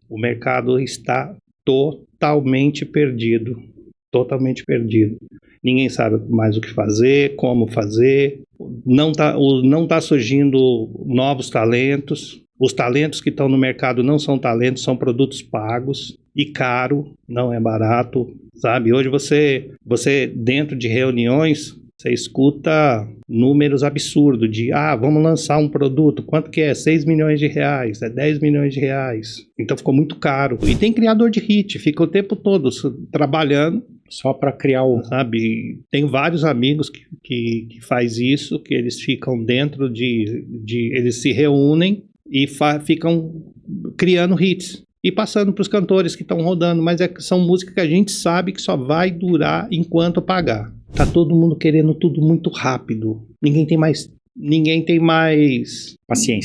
O mercado está totalmente perdido. Totalmente perdido. Ninguém sabe mais o que fazer, como fazer. Não tá surgindo novos talentos. Os talentos que estão no mercado não são talentos, são produtos pagos e caro, não é barato, sabe? Hoje você dentro de reuniões, você escuta números absurdos de, vamos lançar um produto, quanto que é? 6 milhões de reais, é 10 milhões de reais. Então ficou muito caro. E tem criador de hit, fica o tempo todo trabalhando. Só para criar o... Sabe, tem vários amigos que faz isso, que eles ficam dentro eles se reúnem e ficam criando hits. E passando para os cantores que estão rodando, mas são músicas que a gente sabe que só vai durar enquanto pagar. Tá todo mundo querendo tudo muito rápido. Ninguém tem mais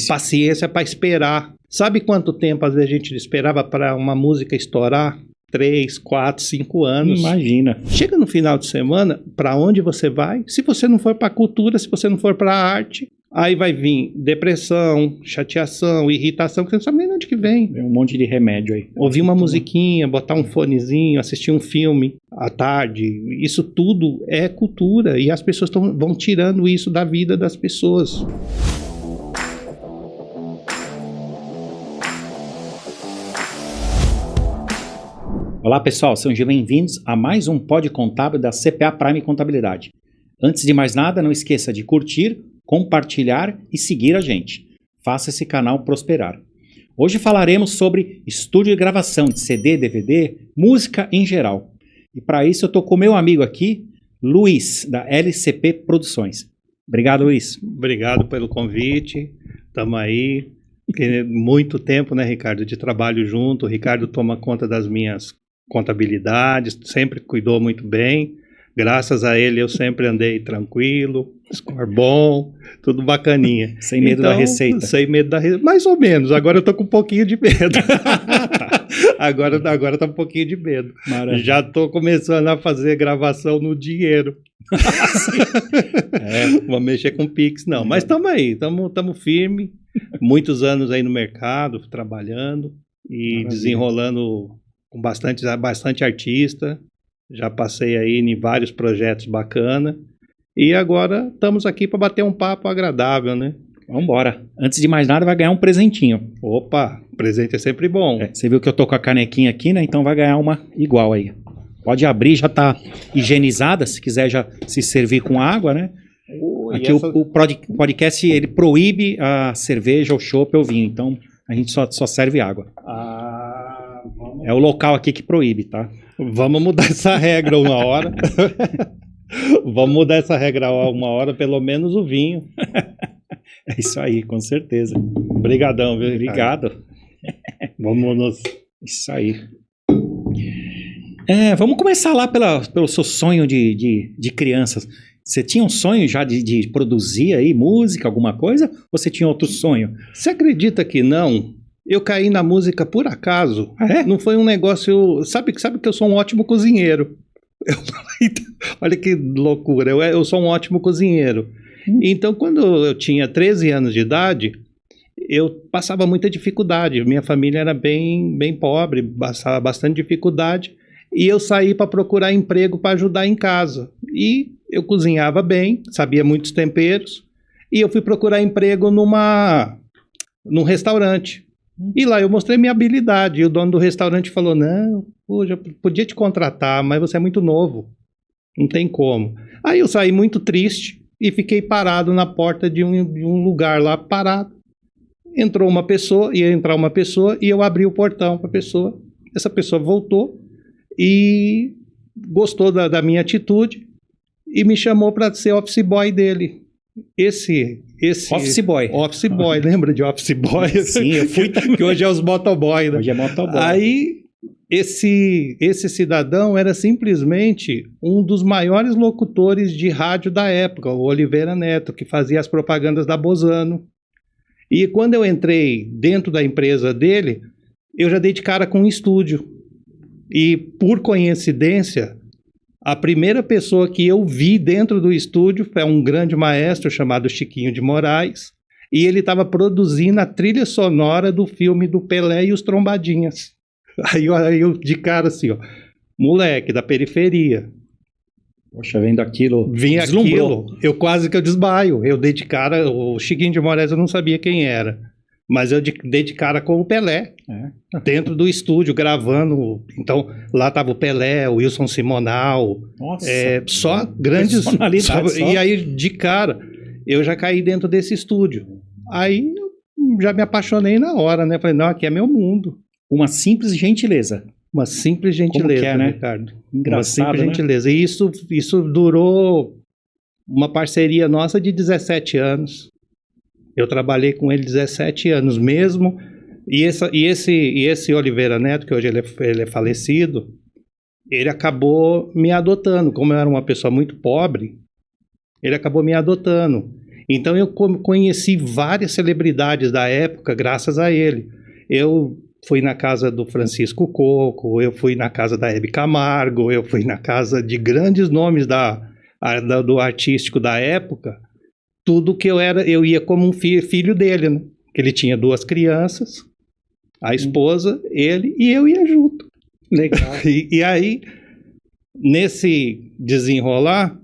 paciência para esperar. Sabe quanto tempo às vezes a gente esperava para uma música estourar? 3, 4, 5 anos. Imagina. Chega no final de semana, para onde você vai? Se você não for para a cultura, se você não for para a arte, aí vai vir depressão, chateação, irritação, que você não sabe nem de onde que vem. Tem um monte de remédio aí. Ouvir uma musiquinha, botar um fonezinho, assistir um filme à tarde, isso tudo é cultura e as pessoas vão tirando isso da vida das pessoas. Olá pessoal, sejam bem-vindos a mais um Pod Contábil da CPA Prime Contabilidade. Antes de mais nada, não esqueça de curtir, compartilhar e seguir a gente. Faça esse canal prosperar. Hoje falaremos sobre estúdio de gravação de CD, DVD, música em geral. E para isso eu estou com o meu amigo aqui, Luiz, da LCP Produções. Obrigado, Luiz. Obrigado pelo convite, estamos aí. Muito tempo, né, Ricardo, de trabalho junto. O Ricardo toma conta das minhas contabilidades, sempre cuidou muito bem. Graças a ele eu sempre andei tranquilo, score bom, tudo bacaninha. Sem medo da receita. Sem medo da receita, mais ou menos. Agora eu tô com um pouquinho de medo. Agora tá um pouquinho de medo. Maravilha. Já tô começando a fazer gravação no dinheiro. Vou mexer com Pix, não. Mas estamos aí, estamos firme. Muitos anos aí no mercado, trabalhando e desenrolando com bastante artista. Já passei aí em vários projetos bacanas. E agora estamos aqui para bater um papo agradável, né? Vamos embora. Antes de mais nada, vai ganhar um presentinho. Opa, presente é sempre bom. Você viu que eu tô com a canequinha aqui, né? Então vai ganhar uma igual aí. Pode abrir, já tá higienizada. Se quiser já se servir com água, né? Aqui o podcast, ele proíbe a cerveja, o chopp ou o vinho. Então, a gente só serve água. É o local aqui que proíbe, tá? Vamos mudar essa regra uma hora. Vamos mudar essa regra uma hora, pelo menos o vinho. É isso aí, com certeza. Obrigadão, viu? Obrigado. Vamos. Isso aí. Vamos começar lá pelo seu sonho de crianças. Você tinha um sonho já de produzir aí música, alguma coisa? Ou você tinha outro sonho? Você acredita que não? Eu caí na música por acaso. É? Não foi um negócio... Sabe que eu sou um ótimo cozinheiro. Olha que loucura. Eu sou um ótimo cozinheiro. Então, quando eu tinha 13 anos de idade, eu passava muita dificuldade. Minha família era bem pobre, passava bastante dificuldade. E eu saí para procurar emprego para ajudar em casa. E eu cozinhava bem, sabia muitos temperos. E eu fui procurar emprego num restaurante. E lá eu mostrei minha habilidade. E o dono do restaurante falou, não, já podia te contratar, mas você é muito novo. Não tem como. Aí eu saí muito triste e fiquei parado na porta de um lugar lá, parado. Ia entrar uma pessoa e eu abri o portão para a pessoa. Essa pessoa voltou e gostou da minha atitude e me chamou para ser office boy dele. Esse Office boy. Office boy, lembra de office boy? Sim, eu fui também. Que hoje é os motoboy, né? Hoje é motoboy. Aí, esse cidadão era simplesmente um dos maiores locutores de rádio da época, o Oliveira Neto, que fazia as propagandas da Bozano. E quando eu entrei dentro da empresa dele, eu já dei de cara com um estúdio. E, por coincidência, a primeira pessoa que eu vi dentro do estúdio foi um grande maestro chamado Chiquinho de Moraes. E ele estava produzindo a trilha sonora do filme do Pelé e os Trombadinhas. Aí eu de cara assim, ó, moleque da periferia. Poxa, vendo aquilo, Vim deslumbrou. aquilo, eu quase que eu desmaio. Eu dei de cara, o Chiquinho de Moraes eu não sabia quem era. Mas eu dei de cara com o Pelé, dentro do estúdio, gravando. Então, lá estava o Pelé, o Wilson Simonal, Nossa, só grandes... personalidades, E aí, de cara, eu já caí dentro desse estúdio. Aí, eu já me apaixonei na hora, né? Falei, não, aqui é meu mundo. Uma simples gentileza. Uma simples gentileza, Como que é, né? Ricardo. Engraçado, Uma simples né? gentileza. E isso durou uma parceria nossa de 17 anos. Eu trabalhei com ele 17 anos mesmo. E esse Oliveira Neto, que hoje ele é falecido, ele acabou me adotando. Como eu era uma pessoa muito pobre, ele acabou me adotando. Então eu conheci várias celebridades da época graças a ele. Eu fui na casa do Francisco Coco, eu fui na casa da Hebe Camargo, eu fui na casa de grandes nomes do artístico da época. Tudo que eu ia como um filho dele, né? Que ele tinha 2 crianças, a esposa, ele, e eu ia junto. Legal. E aí, nesse desenrolar,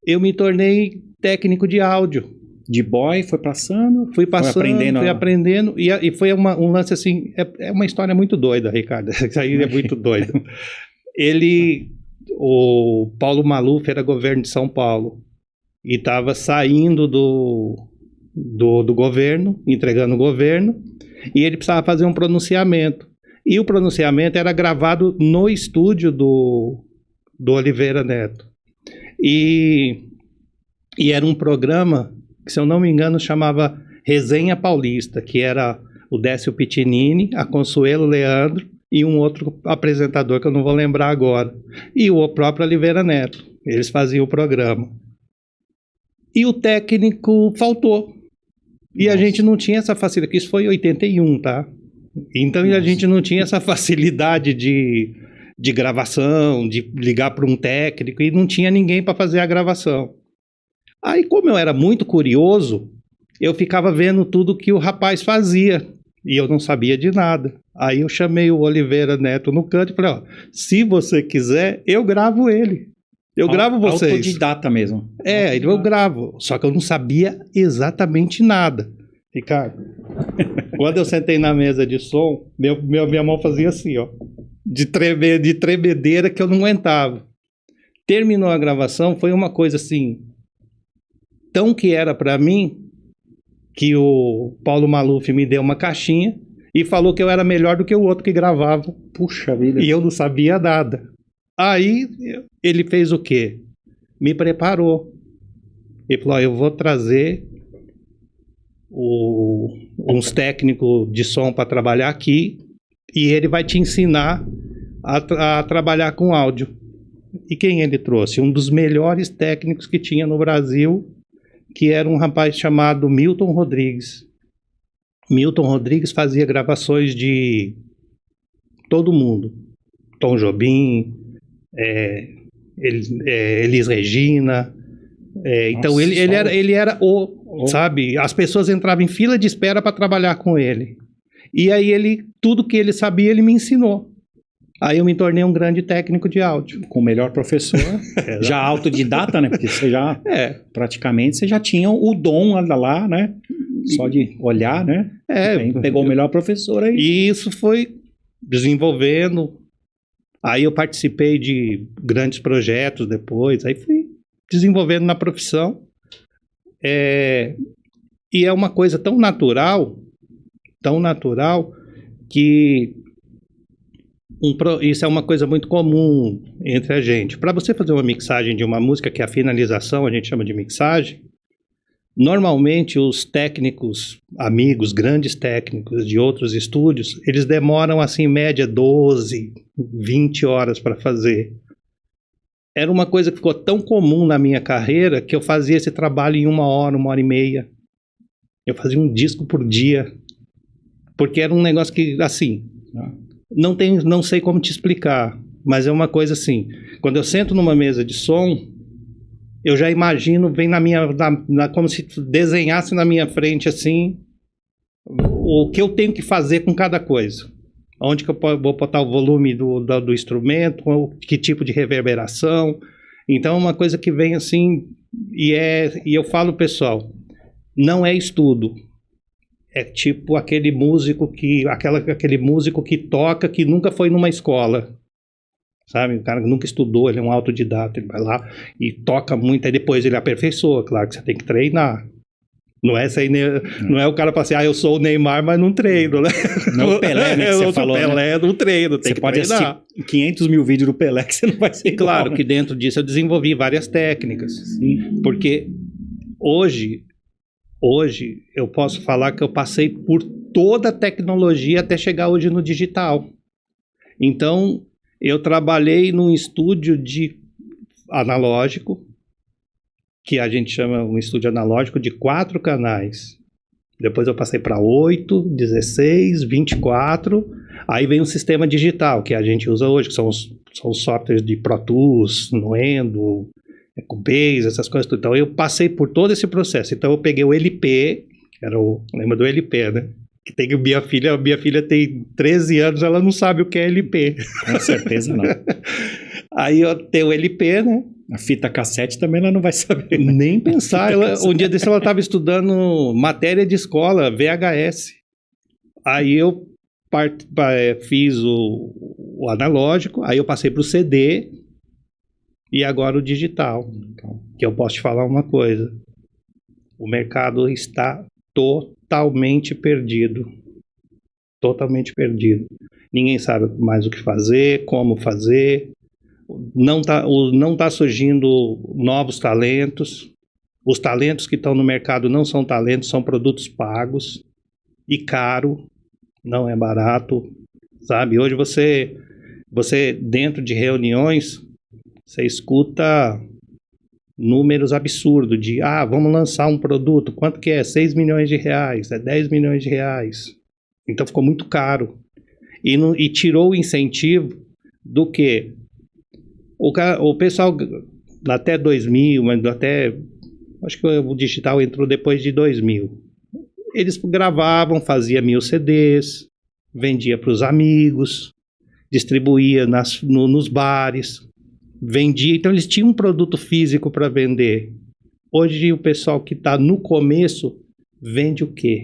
eu me tornei técnico de áudio. De boy, foi passando, Fui passando, fui aprendendo, e foi um lance assim, é uma história muito doida, Ricardo, isso aí é muito doido. O Paulo Maluf era governo de São Paulo, e estava saindo do governo, entregando o governo, e ele precisava fazer um pronunciamento. E o pronunciamento era gravado no estúdio do Oliveira Neto. E era um programa que, se eu não me engano, chamava Resenha Paulista, que era o Décio Pitinini, a Consuelo Leandro e um outro apresentador que eu não vou lembrar agora. E o próprio Oliveira Neto. Eles faziam o programa. E o técnico faltou. E a gente não tinha essa facilidade, isso foi em 81, tá? Então a gente não tinha essa facilidade de gravação, de ligar para um técnico, e não tinha ninguém para fazer a gravação. Aí, como eu era muito curioso, eu ficava vendo tudo que o rapaz fazia, e eu não sabia de nada. Aí eu chamei o Oliveira Neto no canto e falei, ó, se você quiser, eu gravo ele. Eu gravo vocês. Autodidata mesmo. Eu gravo. Só que eu não sabia exatamente nada. Ricardo, quando eu sentei na mesa de som, minha mão fazia assim, ó. De tremedeira que eu não aguentava. Terminou a gravação, foi uma coisa assim, tão que era pra mim, que o Paulo Maluf me deu uma caixinha e falou que eu era melhor do que o outro que gravava. Puxa vida. E eu não sabia nada. Aí ele fez o quê? Me preparou. Ele falou, eu vou trazer uns técnicos de som para trabalhar aqui e ele vai te ensinar a trabalhar com áudio. E quem ele trouxe? Um dos melhores técnicos que tinha no Brasil, que era um rapaz chamado Milton Rodrigues. Milton Rodrigues fazia gravações de todo mundo. Tom Jobim, Elis Regina. Então Nossa, ele era sabe? As pessoas entravam em fila de espera para trabalhar com ele. E aí tudo que ele sabia, ele me ensinou. Aí eu me tornei um grande técnico de áudio. Com o melhor professor, já autodidata, né? Porque você já, praticamente, você já tinha o dom lá, né? Só de olhar, né? Pegou o melhor professor aí. E isso foi desenvolvendo. Aí eu participei de grandes projetos depois, aí fui desenvolvendo na profissão. E é uma coisa tão natural, que isso é uma coisa muito comum entre a gente. Para você fazer uma mixagem de uma música, que é a finalização, a gente chama de mixagem, normalmente os técnicos, amigos, grandes técnicos de outros estúdios, eles demoram assim em média 12, 20 horas para fazer. Era uma coisa que ficou tão comum na minha carreira que eu fazia esse trabalho em 1 hora, 1 hora e meia. Eu fazia um disco por dia. Porque era um negócio que, assim, não sei como te explicar, mas é uma coisa assim, quando eu sento numa mesa de som, eu já imagino, vem como se desenhasse na minha frente, assim, o que eu tenho que fazer com cada coisa. Onde que eu vou botar o volume do instrumento, que tipo de reverberação. Então, é uma coisa que vem assim, e eu falo, pessoal, não é estudo. É tipo aquele músico que toca, que nunca foi numa escola. Sabe? O cara nunca estudou, ele é um autodidata, ele vai lá e toca muito, aí depois ele aperfeiçoa. Claro que você tem que treinar. Não é, não é o cara falar assim, eu sou o Neymar, mas não treino, né? Não o Pelé, né, que você falou, Pelé, não treino, tem você que pode treinar. assistir 500 mil vídeos do Pelé que você não vai ser Claro igual, né? que dentro disso eu desenvolvi várias técnicas. Sim. Porque hoje eu posso falar que eu passei por toda a tecnologia até chegar hoje no digital. Então, eu trabalhei num estúdio de analógico, que a gente chama um estúdio analógico de 4 canais. Depois eu passei para 8, 16, 24. Aí vem um sistema digital, que a gente usa hoje, que são os softwares de Pro Tools, Nuendo, Cubase, essas coisas tudo. Então eu passei por todo esse processo. Então eu peguei o LP, lembra do LP, né? Que tem minha filha tem 13 anos, ela não sabe o que é LP. Com certeza não. Aí eu tenho o LP, né? A fita cassete também ela não vai saber. Nem pensar. Um dia desse ela estava estudando matéria de escola, VHS. Aí eu fiz o analógico, aí eu passei para o CD e agora o digital. Que eu posso te falar uma coisa. O mercado está totalmente perdido. Totalmente perdido. Ninguém sabe mais o que fazer, como fazer. Não tá surgindo novos talentos. Os talentos que estão no mercado não são talentos, são produtos pagos e caro, não é barato, sabe? Hoje você dentro de reuniões, você escuta números absurdos de, vamos lançar um produto, quanto que é? 6 milhões de reais, é 10 milhões de reais. Então ficou muito caro. E tirou o incentivo do quê? O pessoal, até 2000, mas acho que o digital entrou depois de 2000. Eles gravavam, fazia 1000 CDs, vendia para os amigos, distribuía nos bares, vendia. Então eles tinham um produto físico para vender. Hoje o pessoal que está no começo vende o quê?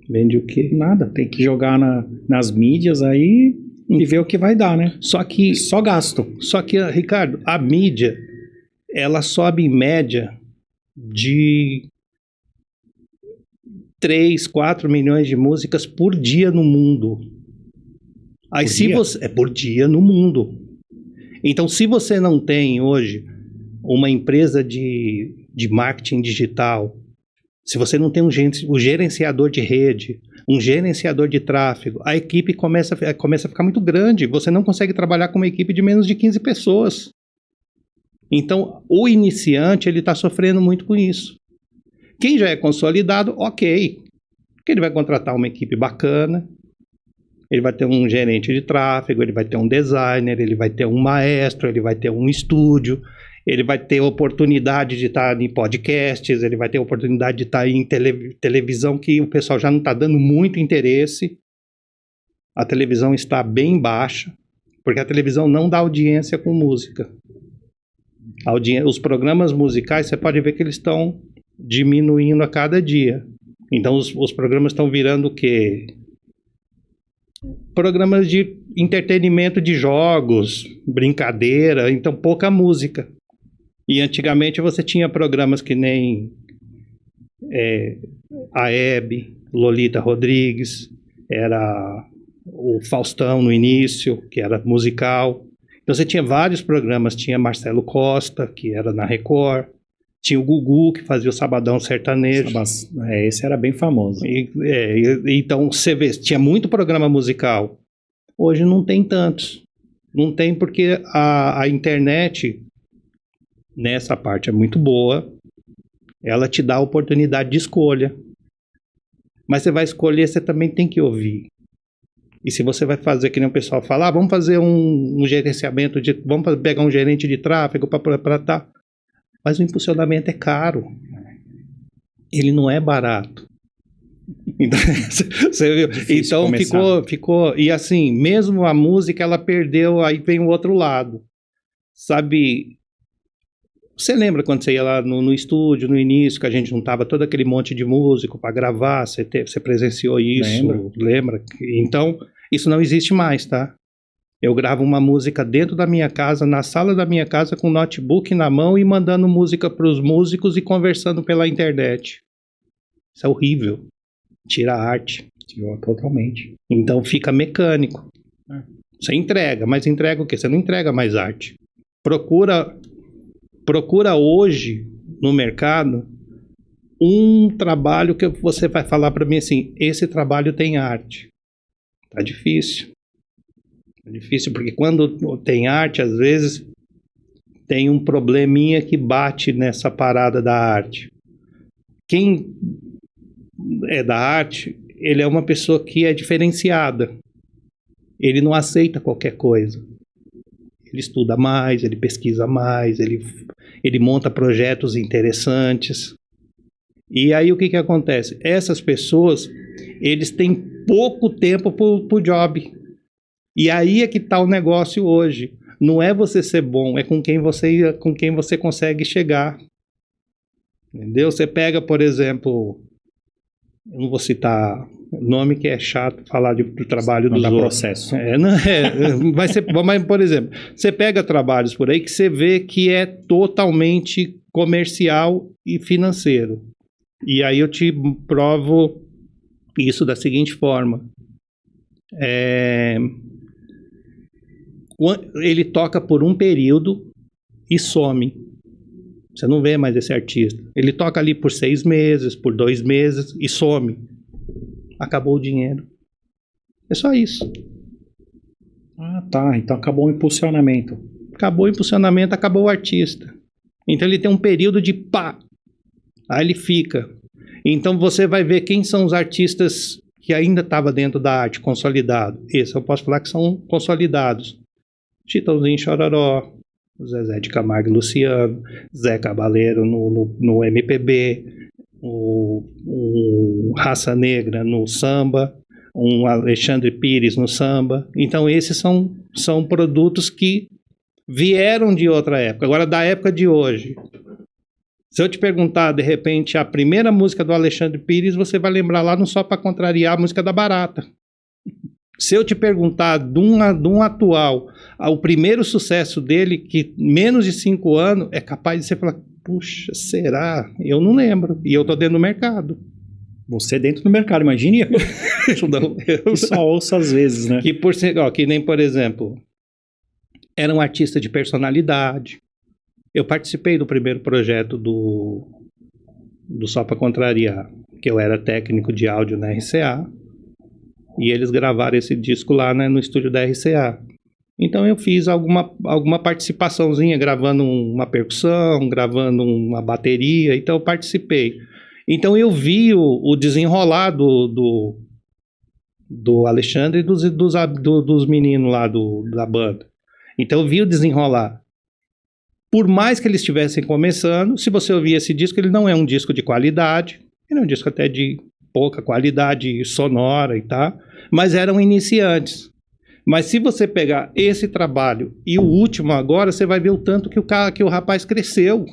Vende o quê? Nada, tem que jogar nas mídias aí e ver o que vai dar, né? Só gasto. Só que, Ricardo, a mídia, ela sobe em média de 3, 4 milhões de músicas por dia no mundo. Aí por dia no mundo. Então, se você não tem hoje uma empresa de marketing digital, se você não tem um gerenciador de rede, um gerenciador de tráfego, a equipe começa a ficar muito grande. Você não consegue trabalhar com uma equipe de menos de 15 pessoas. Então, o iniciante ele está sofrendo muito com isso. Quem já é consolidado, ok. Porque ele vai contratar uma equipe bacana, ele vai ter um gerente de tráfego, ele vai ter um designer, ele vai ter um maestro, ele vai ter um estúdio, ele vai ter oportunidade de estar em podcasts, ele vai ter oportunidade de estar em televisão, que o pessoal já não está dando muito interesse. A televisão está bem baixa, porque a televisão não dá audiência com música. Os programas musicais, você pode ver que eles estão diminuindo a cada dia. Então os programas estão virando o quê? Programas de entretenimento de jogos, brincadeira, então pouca música. E antigamente você tinha programas que nem a Hebe, Lolita Rodrigues, era o Faustão no início, que era musical. Então você tinha vários programas, tinha Marcelo Costa, que era na Record, tinha o Gugu, que fazia o Sabadão Sertanejo. Esse era bem famoso. Então você vê, tinha muito programa musical. Hoje não tem tantos. Não tem porque a internet, nessa parte é muito boa, ela te dá a oportunidade de escolha. Mas você vai escolher, você também tem que ouvir. E se você vai fazer, que nem o pessoal fala, vamos fazer um gerenciamento, vamos pegar um gerente de tráfego para tá. Mas o impulsionamento é caro. Ele não é barato. Então, você viu? Então ficou. E assim, mesmo a música, ela perdeu, aí vem o outro lado. Sabe? Você lembra quando você ia lá no estúdio, no início, que a gente juntava todo aquele monte de músico para gravar? Você presenciou isso? Lembra? Então, isso não existe mais, tá? Eu gravo uma música dentro da minha casa, na sala da minha casa, com o notebook na mão e mandando música para os músicos e conversando pela internet. Isso é horrível. Tira a arte. Tirou totalmente. Então fica mecânico. Você entrega, mas entrega o quê? Você não entrega mais arte. Procura hoje no mercado um trabalho que você vai falar para mim assim, esse trabalho tem arte. Tá difícil. É difícil porque quando tem arte, às vezes tem um probleminha que bate nessa parada da arte. Quem é da arte, ele é uma pessoa que é diferenciada. Ele não aceita qualquer coisa. Ele estuda mais, ele pesquisa mais, ele monta projetos interessantes. E aí o que acontece? Essas pessoas, eles têm pouco tempo pro job. E aí é que está o negócio hoje. Não é você ser bom, é com quem você consegue chegar. Entendeu? Você pega, por exemplo, eu não vou citar nome que é chato falar do trabalho dos outros. Processo. Mas, por exemplo, você pega trabalhos por aí que você vê que é totalmente comercial e financeiro. E aí eu te provo isso da seguinte forma. Ele toca por um período e some. Você não vê mais esse artista. Ele toca ali por 6 meses, por 2 meses e some. Acabou o dinheiro. É só isso. Ah, tá. Então acabou o impulsionamento. Acabou o impulsionamento, acabou o artista. Então ele tem um período de pá. Aí ele fica. Então você vai ver quem são os artistas que ainda estavam dentro da arte, consolidado. Esse eu posso falar que são consolidados. Chitãozinho Chororó, Zezé de Camargo e Luciano, Zé Cabaleiro no MPB, o Raça Negra no samba, um Alexandre Pires no samba. Então esses são produtos que vieram de outra época. Agora, da época de hoje, se eu te perguntar, de repente, a primeira música do Alexandre Pires, você vai lembrar lá no Só Pra Contrariar, a música da Barata. Se eu te perguntar de um atual, o primeiro sucesso dele, que menos de 5 anos, é capaz de você falar, puxa, será? Eu não lembro. E eu tô dentro do mercado. Você dentro do mercado, imagine eu. Não, eu só ouço às vezes, né? Que nem, por exemplo, era um artista de personalidade. Eu participei do primeiro projeto do Só Pra Contrariar, que eu era técnico de áudio na RCA. E eles gravaram esse disco lá, né, no estúdio da RCA. Então eu fiz alguma participaçãozinha, gravando uma percussão, gravando uma bateria, então eu participei. Então eu vi o desenrolar do Alexandre e dos meninos lá da banda. Então eu vi o desenrolar. Por mais que eles estivessem começando, se você ouvir esse disco, ele não é um disco de qualidade, ele é um disco até de pouca qualidade sonora e tal, mas eram iniciantes. Mas se você pegar esse trabalho e o último agora, você vai ver o tanto que o rapaz cresceu.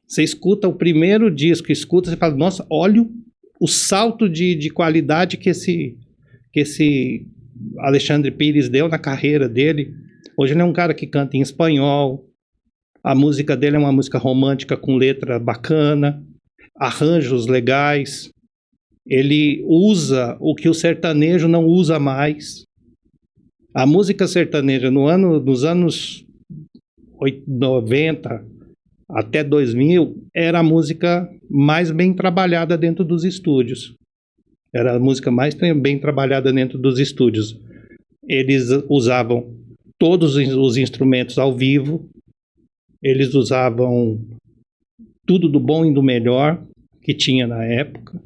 Você escuta o primeiro disco, você fala, nossa, olha o salto de qualidade que esse Alexandre Pires deu na carreira dele. Hoje ele é um cara que canta em espanhol, a música dele é uma música romântica com letra bacana, arranjos legais, ele usa o que o sertanejo não usa mais. A música sertaneja nos anos 90 até 2000 era a música mais bem trabalhada dentro dos estúdios. Era a música mais bem trabalhada dentro dos estúdios. Eles usavam todos os instrumentos ao vivo, eles usavam tudo do bom e do melhor que tinha na época.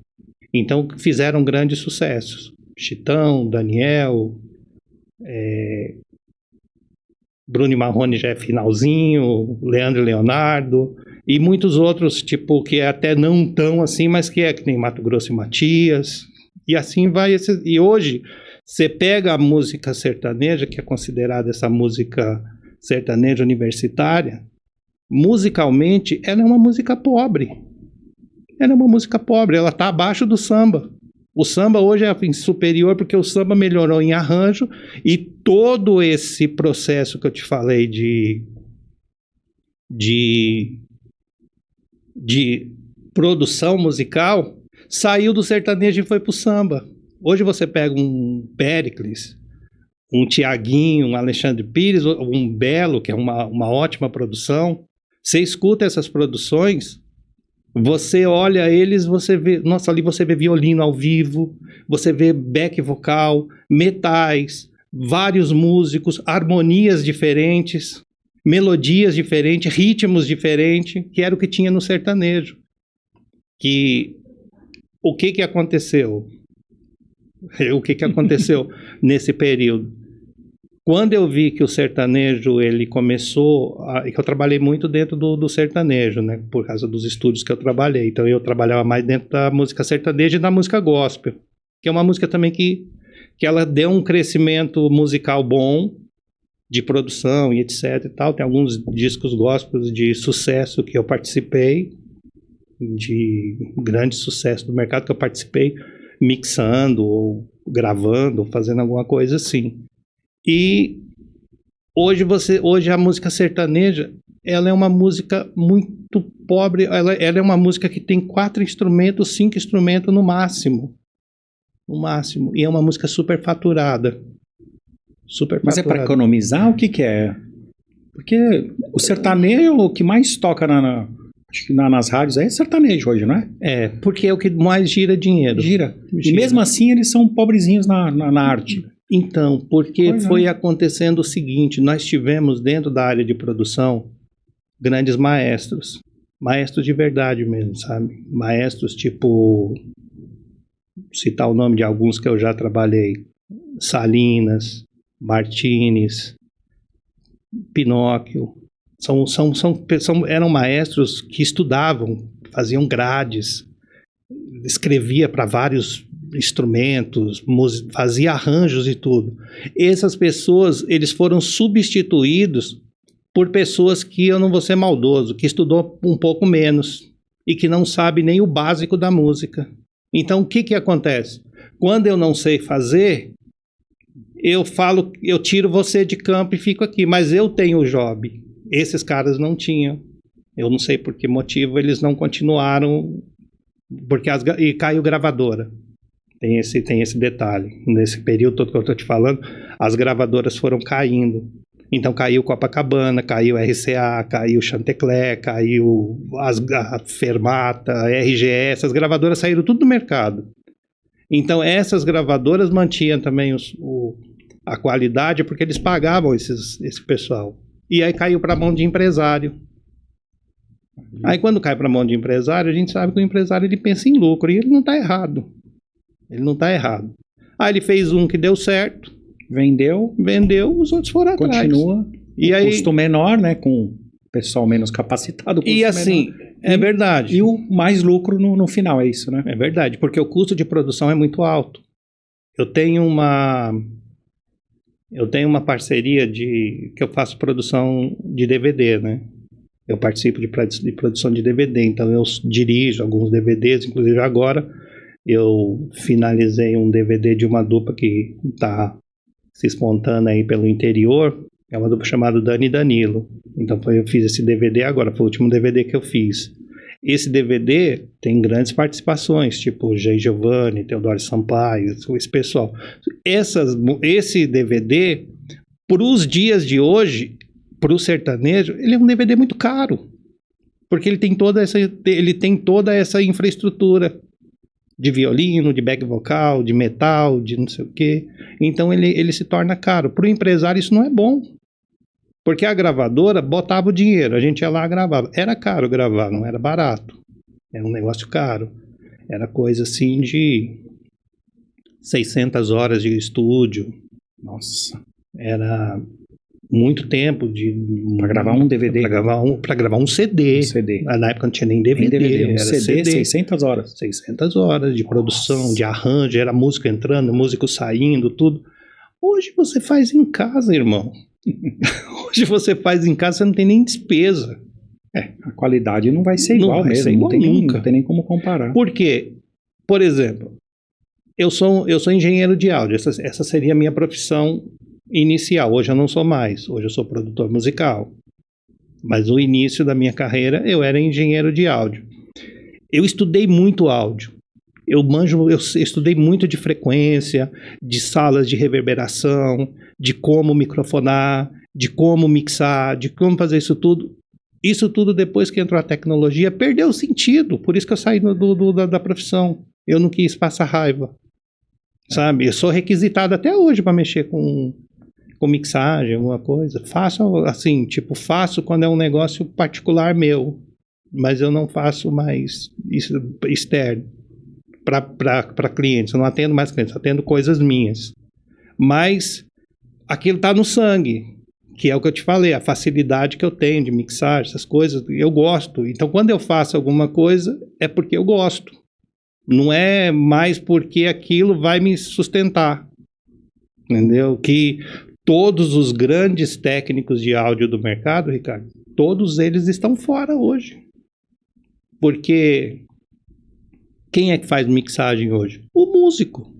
Então fizeram grandes sucessos. Chitão, Daniel, Bruno e Marrone já é finalzinho, Leandro e Leonardo, e muitos outros, tipo, que é até não tão assim, mas que nem Mato Grosso e Matias, e assim vai. E hoje, você pega a música sertaneja, que é considerada essa música sertaneja universitária, musicalmente, ela é uma música pobre. Ela é uma música pobre, ela está abaixo do samba. O samba hoje é superior porque o samba melhorou em arranjo e todo esse processo que eu te falei de produção musical saiu do sertanejo e foi pro samba. Hoje você pega um Péricles, um Tiaguinho, um Alexandre Pires, um Belo, que é uma ótima produção. Você escuta essas produções, você olha eles, você vê, nossa, ali você vê violino ao vivo, você vê back vocal, metais, vários músicos, harmonias diferentes, melodias diferentes, ritmos diferentes, que era o que tinha no sertanejo. O que aconteceu? O que aconteceu nesse período? Quando eu vi que o sertanejo, ele começou, que eu trabalhei muito dentro do sertanejo, né, por causa dos estúdios que eu trabalhei, então eu trabalhava mais dentro da música sertaneja e da música gospel, que é uma música também que ela deu um crescimento musical bom, de produção e etc e tal, tem alguns discos gospels de sucesso que eu participei, de grande sucesso do mercado que eu participei, mixando, ou gravando, ou fazendo alguma coisa assim. E hoje a música sertaneja, ela é uma música muito pobre, ela é uma música que tem 4 instrumentos, 5 instrumentos no máximo, e é uma música super faturada. Mas é para economizar? O que é? Porque o sertanejo é o que mais toca acho que nas rádios é sertanejo hoje, não é? É, porque é o que mais gira dinheiro. Gira. E mesmo assim eles são pobrezinhos na arte. Então, porque foi acontecendo o seguinte, nós tivemos dentro da área de produção grandes maestros de verdade mesmo, sabe? Maestros tipo, citar o nome de alguns que eu já trabalhei, Salinas, Martínez, Pinóquio, eram maestros que estudavam, faziam grades, escrevia para vários instrumentos, fazia arranjos e tudo. Essas pessoas, eles foram substituídos por pessoas que, eu não vou ser maldoso, que estudou um pouco menos e que não sabe nem o básico da música. Então, o que acontece? Quando eu não sei fazer, eu falo, eu tiro você de campo e fico aqui, mas eu tenho o job. Esses caras não tinham. Eu não sei por que motivo eles não continuaram, porque e caiu gravadora. Tem esse detalhe. Nesse período todo que eu estou te falando, as gravadoras foram caindo. Então caiu Copacabana, caiu RCA, caiu Chantecler, caiu a Fermata, a RGS, as gravadoras saíram tudo do mercado. Então essas gravadoras mantinham também a qualidade porque eles pagavam esse pessoal. E aí caiu para a mão de empresário. Aí quando cai para a mão de empresário, a gente sabe que o empresário ele pensa em lucro e ele não está errado. Ele não está errado. Aí ele fez um que deu certo, vendeu, os outros foram atrás. Continua. E aí, custo menor, né, com pessoal menos capacitado. E assim, menor. É verdade. E o mais lucro no final, é isso, né? É verdade, porque o custo de produção é muito alto. Eu tenho uma parceria que eu faço produção de DVD, né? Eu participo de produção de DVD, então eu dirijo alguns DVDs, inclusive agora eu finalizei um DVD de uma dupla que está se espontando aí pelo interior, é uma dupla chamada Dani e Danilo. Então eu fiz esse DVD agora, foi o último DVD que eu fiz. Esse DVD tem grandes participações, tipo G. Giovanni, Teodoro Sampaio, esse pessoal. Esse DVD, para os dias de hoje, para o sertanejo, ele é um DVD muito caro, porque ele tem toda essa infraestrutura de violino, de back vocal, de metal, de não sei o quê. Então ele se torna caro. Para o empresário isso não é bom, porque a gravadora botava o dinheiro, a gente ia lá e gravava. Era caro gravar, não era barato. Era um negócio caro. Era coisa assim de 600 horas de estúdio. Nossa, era muito tempo Para gravar um DVD. Para gravar um CD. Na época não tinha nem DVD. Um era CD, 600 horas. 600 horas de produção, de arranjo, era música entrando, músico saindo, tudo. Hoje você faz em casa, irmão. Hoje você faz em casa, você não tem nem despesa. A qualidade não vai ser igual mesmo. Não tem nem como comparar. Por quê? Por exemplo, eu sou engenheiro de áudio. Essa seria a minha profissão inicial. Hoje eu não sou mais. Hoje eu sou produtor musical. Mas no início da minha carreira eu era engenheiro de áudio. Eu estudei muito áudio. Eu estudei muito de frequência, de salas de reverberação, de como microfonar, de como mixar, de como fazer isso tudo. Isso tudo, depois que entrou a tecnologia, perdeu o sentido. Por isso que eu saí da profissão. Eu não quis passar raiva. Sabe? Eu sou requisitado até hoje para mexer com mixagem, alguma coisa. Faço assim, faço quando é um negócio particular meu. Mas eu não faço mais isso externo para clientes. Eu não atendo mais clientes, atendo coisas minhas. Mas aquilo está no sangue. Que é o que eu te falei, a facilidade que eu tenho de mixar essas coisas, eu gosto. Então, quando eu faço alguma coisa, é porque eu gosto. Não é mais porque aquilo vai me sustentar. Entendeu? Que todos os grandes técnicos de áudio do mercado, Ricardo, todos eles estão fora hoje. Porque quem é que faz mixagem hoje? O músico.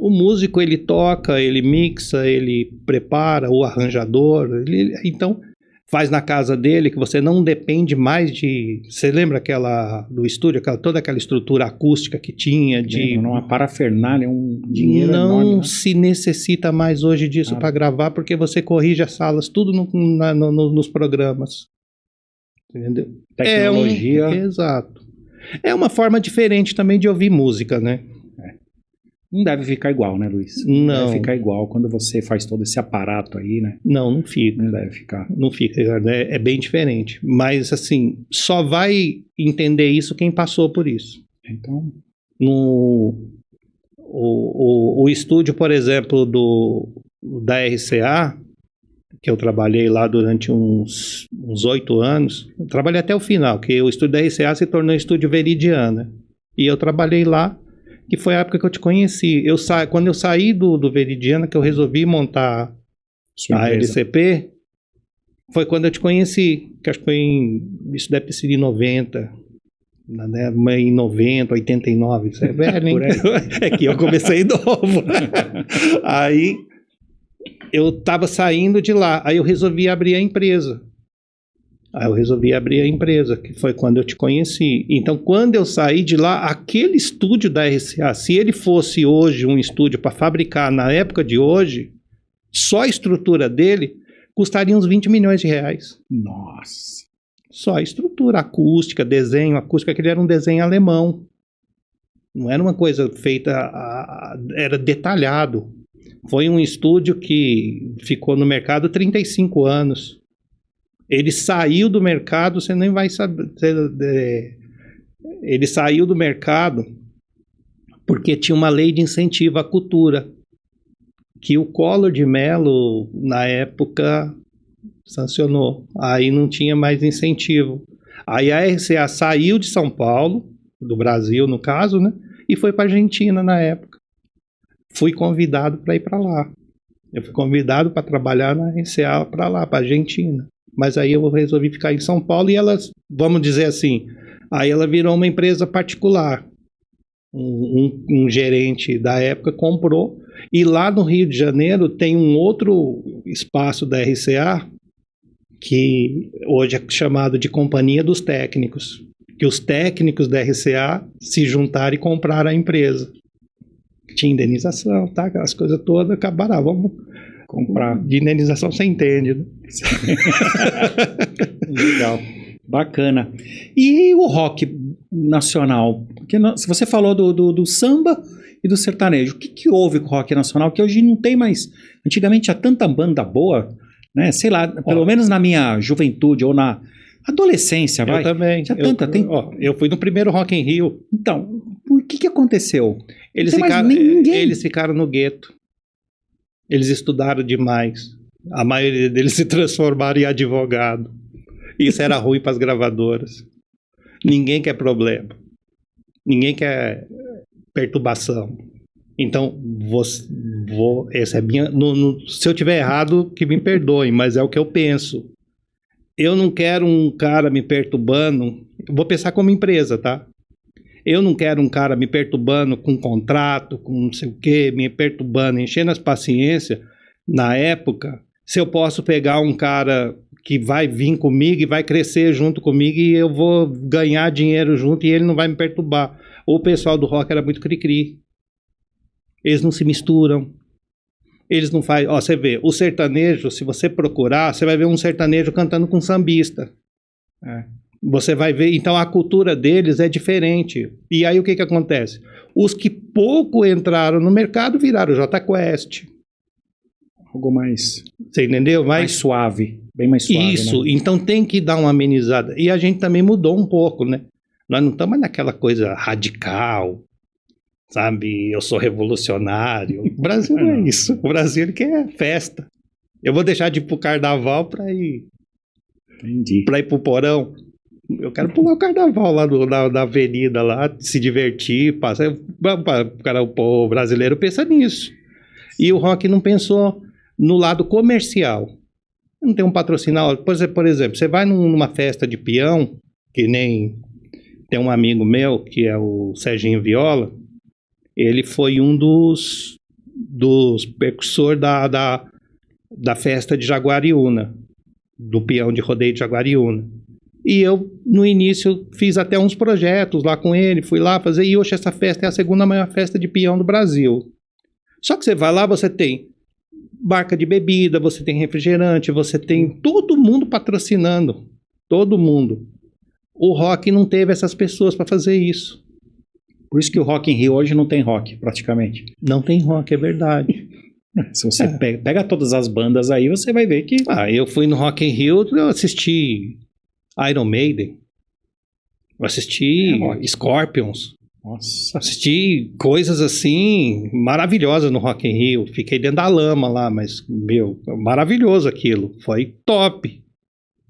O músico, ele toca, ele mixa, ele prepara, o arranjador, então faz na casa dele, que você não depende mais de... Você lembra do estúdio, toda aquela estrutura acústica que tinha? Uma parafernália, um dinheiro enorme. Não se necessita mais hoje disso para gravar, porque você corrige as salas, tudo nos programas. Entendeu? Tecnologia. Exato. É uma forma diferente também de ouvir música, né? Não deve ficar igual, né, Luiz? Não. Deve ficar igual quando você faz todo esse aparato aí, né? Não fica. Não deve ficar. Não fica, né? É bem diferente. Mas, assim, só vai entender isso quem passou por isso. Então... O estúdio, por exemplo, da RCA, que eu trabalhei lá durante uns 8 anos, eu trabalhei até o final, que o estúdio da RCA se tornou estúdio Veridiana. E eu trabalhei lá, que foi a época que eu te conheci. Quando eu saí do Veridiana, que eu resolvi montar a LCP, foi quando eu te conheci, que acho que isso deve ter sido em 90, né? Em 90, 89, isso é velho, hein? É que eu comecei novo. Aí eu estava saindo de lá, aí eu resolvi abrir a empresa. Que foi quando eu te conheci. Então, quando eu saí de lá, aquele estúdio da RCA, se ele fosse hoje um estúdio para fabricar na época de hoje, só a estrutura dele custaria uns 20 milhões de reais. Nossa! Só a estrutura, acústica, desenho, acústica, aquele era um desenho alemão. Não era uma coisa feita, era detalhado. Foi um estúdio que ficou no mercado 35 anos. Ele saiu do mercado, você nem vai saber. Ele saiu do mercado porque tinha uma lei de incentivo à cultura, que o Collor de Mello, na época, sancionou. Aí não tinha mais incentivo. Aí a RCA saiu de São Paulo, do Brasil no caso, né? E foi para a Argentina na época. Fui convidado para ir para lá. Eu fui convidado para trabalhar na RCA para lá, para a Argentina. Mas aí eu resolvi ficar em São Paulo e elas, vamos dizer assim, aí ela virou uma empresa particular. Um gerente da época comprou. E lá no Rio de Janeiro tem um outro espaço da RCA, que hoje é chamado de Companhia dos Técnicos. Que os técnicos da RCA se juntaram e compraram a empresa. Tinha indenização, tá? Aquelas coisas todas, acabaram. Vamos comprar. De indenização você entende, né? Legal. Bacana. E o rock nacional? Porque se você falou do samba e do sertanejo, o que houve com o rock nacional? Que hoje não tem mais. Antigamente tinha tanta banda boa, né? Sei lá, pelo menos na minha juventude ou na adolescência, vai. Eu também. Tinha tanta. Eu fui no primeiro Rock in Rio. Então, o que aconteceu? Eles ficaram no gueto. Eles estudaram demais. A maioria deles se transformaram em advogado. Isso era ruim para as gravadoras. Ninguém quer problema. Ninguém quer perturbação. Então, essa é minha. Se eu tiver errado, que me perdoem, mas é o que eu penso. Eu não quero um cara me perturbando. Vou pensar como empresa, tá? Eu não quero um cara me perturbando com contrato, com não sei o quê, me perturbando, enchendo as paciências. Na época, se eu posso pegar um cara que vai vir comigo e vai crescer junto comigo e eu vou ganhar dinheiro junto e ele não vai me perturbar. O pessoal do rock era muito cri-cri. Eles não se misturam. Eles não fazem... Ó, você vê, o sertanejo, se você procurar, você vai ver um sertanejo cantando com sambista. Você vai ver... Então, a cultura deles é diferente. E aí, o que acontece? Os que pouco entraram no mercado viraram Jota Quest. Algo mais... Você entendeu? Mais suave. Bem mais suave, isso. Né? Então, tem que dar uma amenizada. E a gente também mudou um pouco, né? Nós não estamos naquela coisa radical... Sabe, eu sou revolucionário. O Brasil não é isso. O Brasil ele quer festa. Eu vou deixar de ir pro carnaval para ir. Entendi. Para ir pro porão. Eu quero pular o carnaval lá na avenida, lá, se divertir, passar. O brasileiro pensa nisso. E o rock não pensou no lado comercial. Não tem um patrocinal. Por exemplo, você vai numa festa de peão, que nem tem um amigo meu, que é o Serginho Viola. Ele foi um dos percussores da festa de Jaguariúna, do peão de rodeio de Jaguariúna. E eu, no início, fiz até uns projetos lá com ele, fui lá fazer, e hoje essa festa é a segunda maior festa de peão do Brasil. Só que você vai lá, você tem marca de bebida, você tem refrigerante, você tem todo mundo patrocinando, todo mundo. O rock não teve essas pessoas para fazer isso. Por isso que o Rock in Rio hoje não tem rock, praticamente. Não tem rock, é verdade. Se você pega todas as bandas aí, você vai ver que... Eu fui no Rock in Rio, eu assisti Iron Maiden, eu assisti Scorpions, Nossa. Assisti coisas assim maravilhosas no Rock in Rio. Fiquei dentro da lama lá, mas, maravilhoso aquilo. Foi top.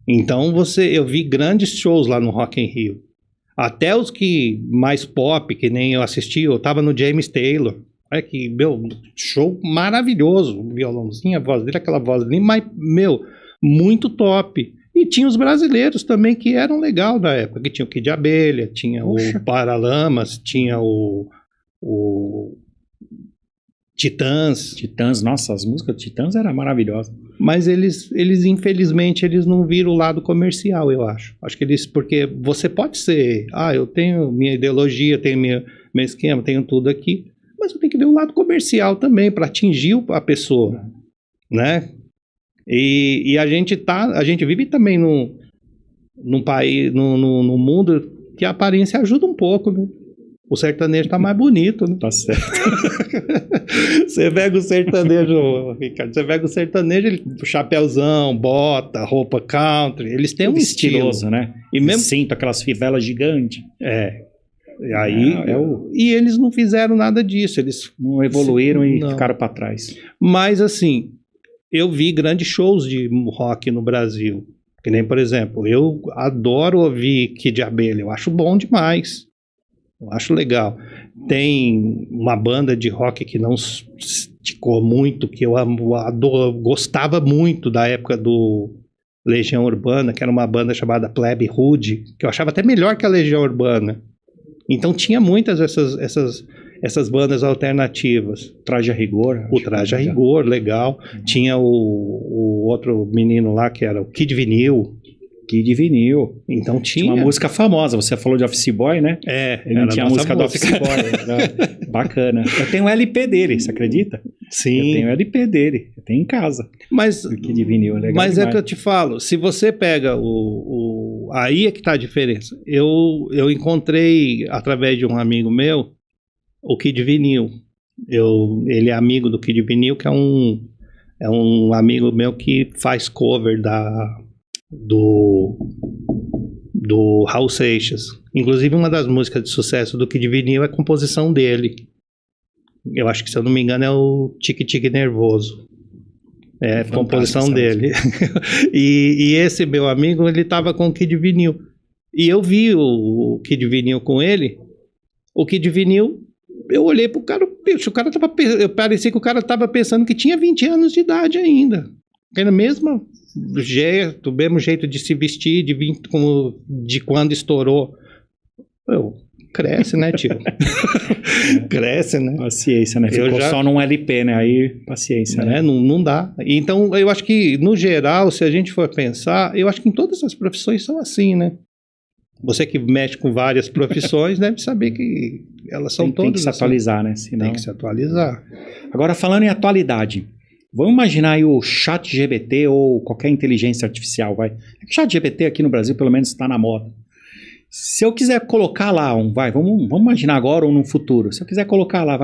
Então eu vi grandes shows lá no Rock in Rio. Até os que mais pop, que nem eu assisti, eu tava no James Taylor. Olha que, show maravilhoso. O violãozinho, a voz dele, aquela voz ali, mas, muito top. E tinha os brasileiros também que eram legal na época, que tinha o Kid de Abelha, tinha o Paralamas, tinha o Titãs. Titãs, nossa, as músicas do Titãs eram maravilhosas. Mas eles infelizmente, eles não viram o lado comercial, eu acho. Acho que porque você pode ser, eu tenho minha ideologia, tenho meu esquema, tenho tudo aqui, mas eu tenho que ver o lado comercial também, para atingir a pessoa, né? E a gente vive também num país, no mundo que a aparência ajuda um pouco, né? O sertanejo tá mais bonito, né? Tá certo. Você pega o sertanejo, Ricardo, ele, chapéuzão, bota, roupa country, eles têm um estiloso, estilo, né? E mesmo sinto aquelas fivelas gigantes. E aí, e eles não fizeram nada disso, eles não evoluíram e ficaram para trás. Mas assim, eu vi grandes shows de rock no Brasil, que nem, por exemplo, eu adoro ouvir Kid de Abelha, eu acho bom demais. Eu acho legal. Tem uma banda de rock que não esticou muito, que eu gostava muito da época do Legião Urbana, que era uma banda chamada Plebe Rude, que eu achava até melhor que a Legião Urbana. Então tinha muitas essas bandas alternativas. Traje a Rigor. O Traje a Rigor, legal. Tinha o outro menino lá, que era o Kid Vinil. Kid Vinil. Então tinha uma música famosa. Você falou de Office Boy, né? Ele tinha a música do Office Boy. Bacana. Eu tenho um LP dele, você acredita? Sim. Eu tenho um LP dele. Eu tenho em casa. Mas, o Kid Vinil é legal mas demais. É que eu te falo. Se você pega aí é que tá a diferença. Eu encontrei, através de um amigo meu, o Kid Vinil. Ele é amigo do Kid Vinil, que é um amigo meu que faz cover do Raul Seixas. Inclusive, uma das músicas de sucesso do Kid Vinil é composição dele. Eu acho que, se eu não me engano, é o Tique Tique Nervoso. É, Fantástica composição essa dele. E esse meu amigo, ele tava com o Kid Vinil. E eu vi o Kid Vinil com ele. O Kid Vinil, eu olhei pro cara, bicho, o cara tava, parecia que o cara tava pensando que tinha 20 anos de idade ainda. Era o mesmo jeito de se vestir, de quando estourou. Cresce, né, tio? Cresce, né? Paciência, né? Ficou só num LP, né? Aí, paciência, né? Não dá. Então, eu acho que, no geral, se a gente for pensar, eu acho que em todas as profissões são assim, né? Você que mexe com várias profissões deve saber que elas são todas Tem que se atualizar, assim. né? Senão... Tem que se atualizar. Agora, falando em atualidade, vamos imaginar aí o ChatGPT ou qualquer inteligência artificial, vai. O ChatGPT aqui no Brasil, pelo menos, está na moda. Se eu quiser colocar lá vamos imaginar agora ou no futuro, se eu quiser colocar lá,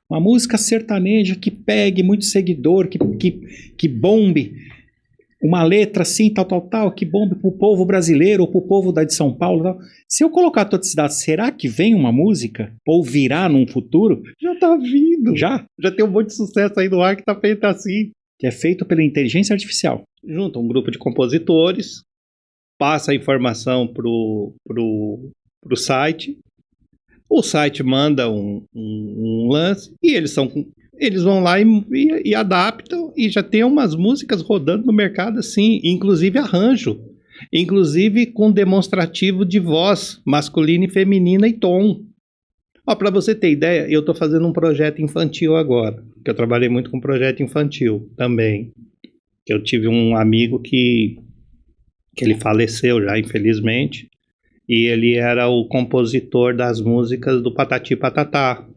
uma música sertaneja que pegue muito seguidor, que bombe, uma letra assim, tal, que bombe pro povo brasileiro ou pro povo de São Paulo, tal. Se eu colocar toda essa cidade, será que vem uma música? Ou virá num futuro? Já tá vindo. Já tem um monte de sucesso aí no ar que tá feito assim. Que é feito pela inteligência artificial. Junta um grupo de compositores, passa a informação pro site, o site manda um lance e eles vão lá e adaptam e já tem umas músicas rodando no mercado assim, inclusive arranjo, inclusive com demonstrativo de voz masculina e feminina e tom. Para você ter ideia, eu estou fazendo um projeto infantil agora, que eu trabalhei muito com projeto infantil também. Eu tive um amigo que ele faleceu já, infelizmente, e ele era o compositor das músicas do Patati Patatá,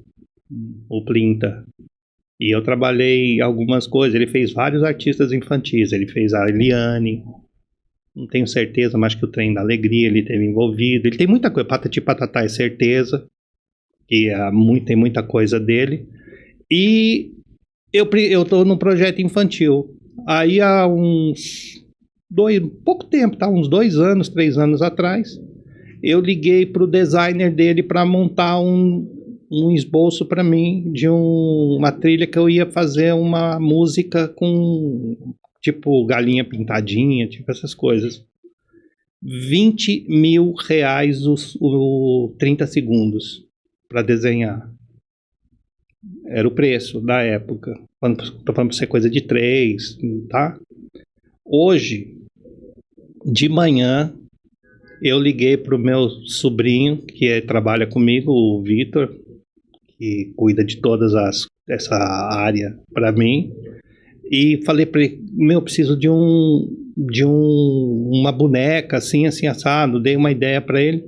o Plinta. E eu trabalhei algumas coisas, ele fez vários artistas infantis, ele fez a Eliane, não tenho certeza, mas acho que o Trem da Alegria ele teve envolvido, ele tem muita coisa, Patati Patatá é certeza, que tem muita coisa dele, e eu estou no projeto infantil, aí há pouco tempo, tá? Uns 2 anos, 3 anos atrás, eu liguei pro designer dele para montar um esboço para mim de uma trilha que eu ia fazer uma música com, tipo, galinha pintadinha, tipo essas coisas. R$20 mil o 30 segundos para desenhar. Era o preço da época. Tô falando pra ser coisa de 3, tá? Hoje, de manhã, eu liguei pro meu sobrinho, que trabalha comigo, o Vitor, que cuida de essa área para mim, e falei para ele, eu preciso de uma boneca assim assado, dei uma ideia para ele.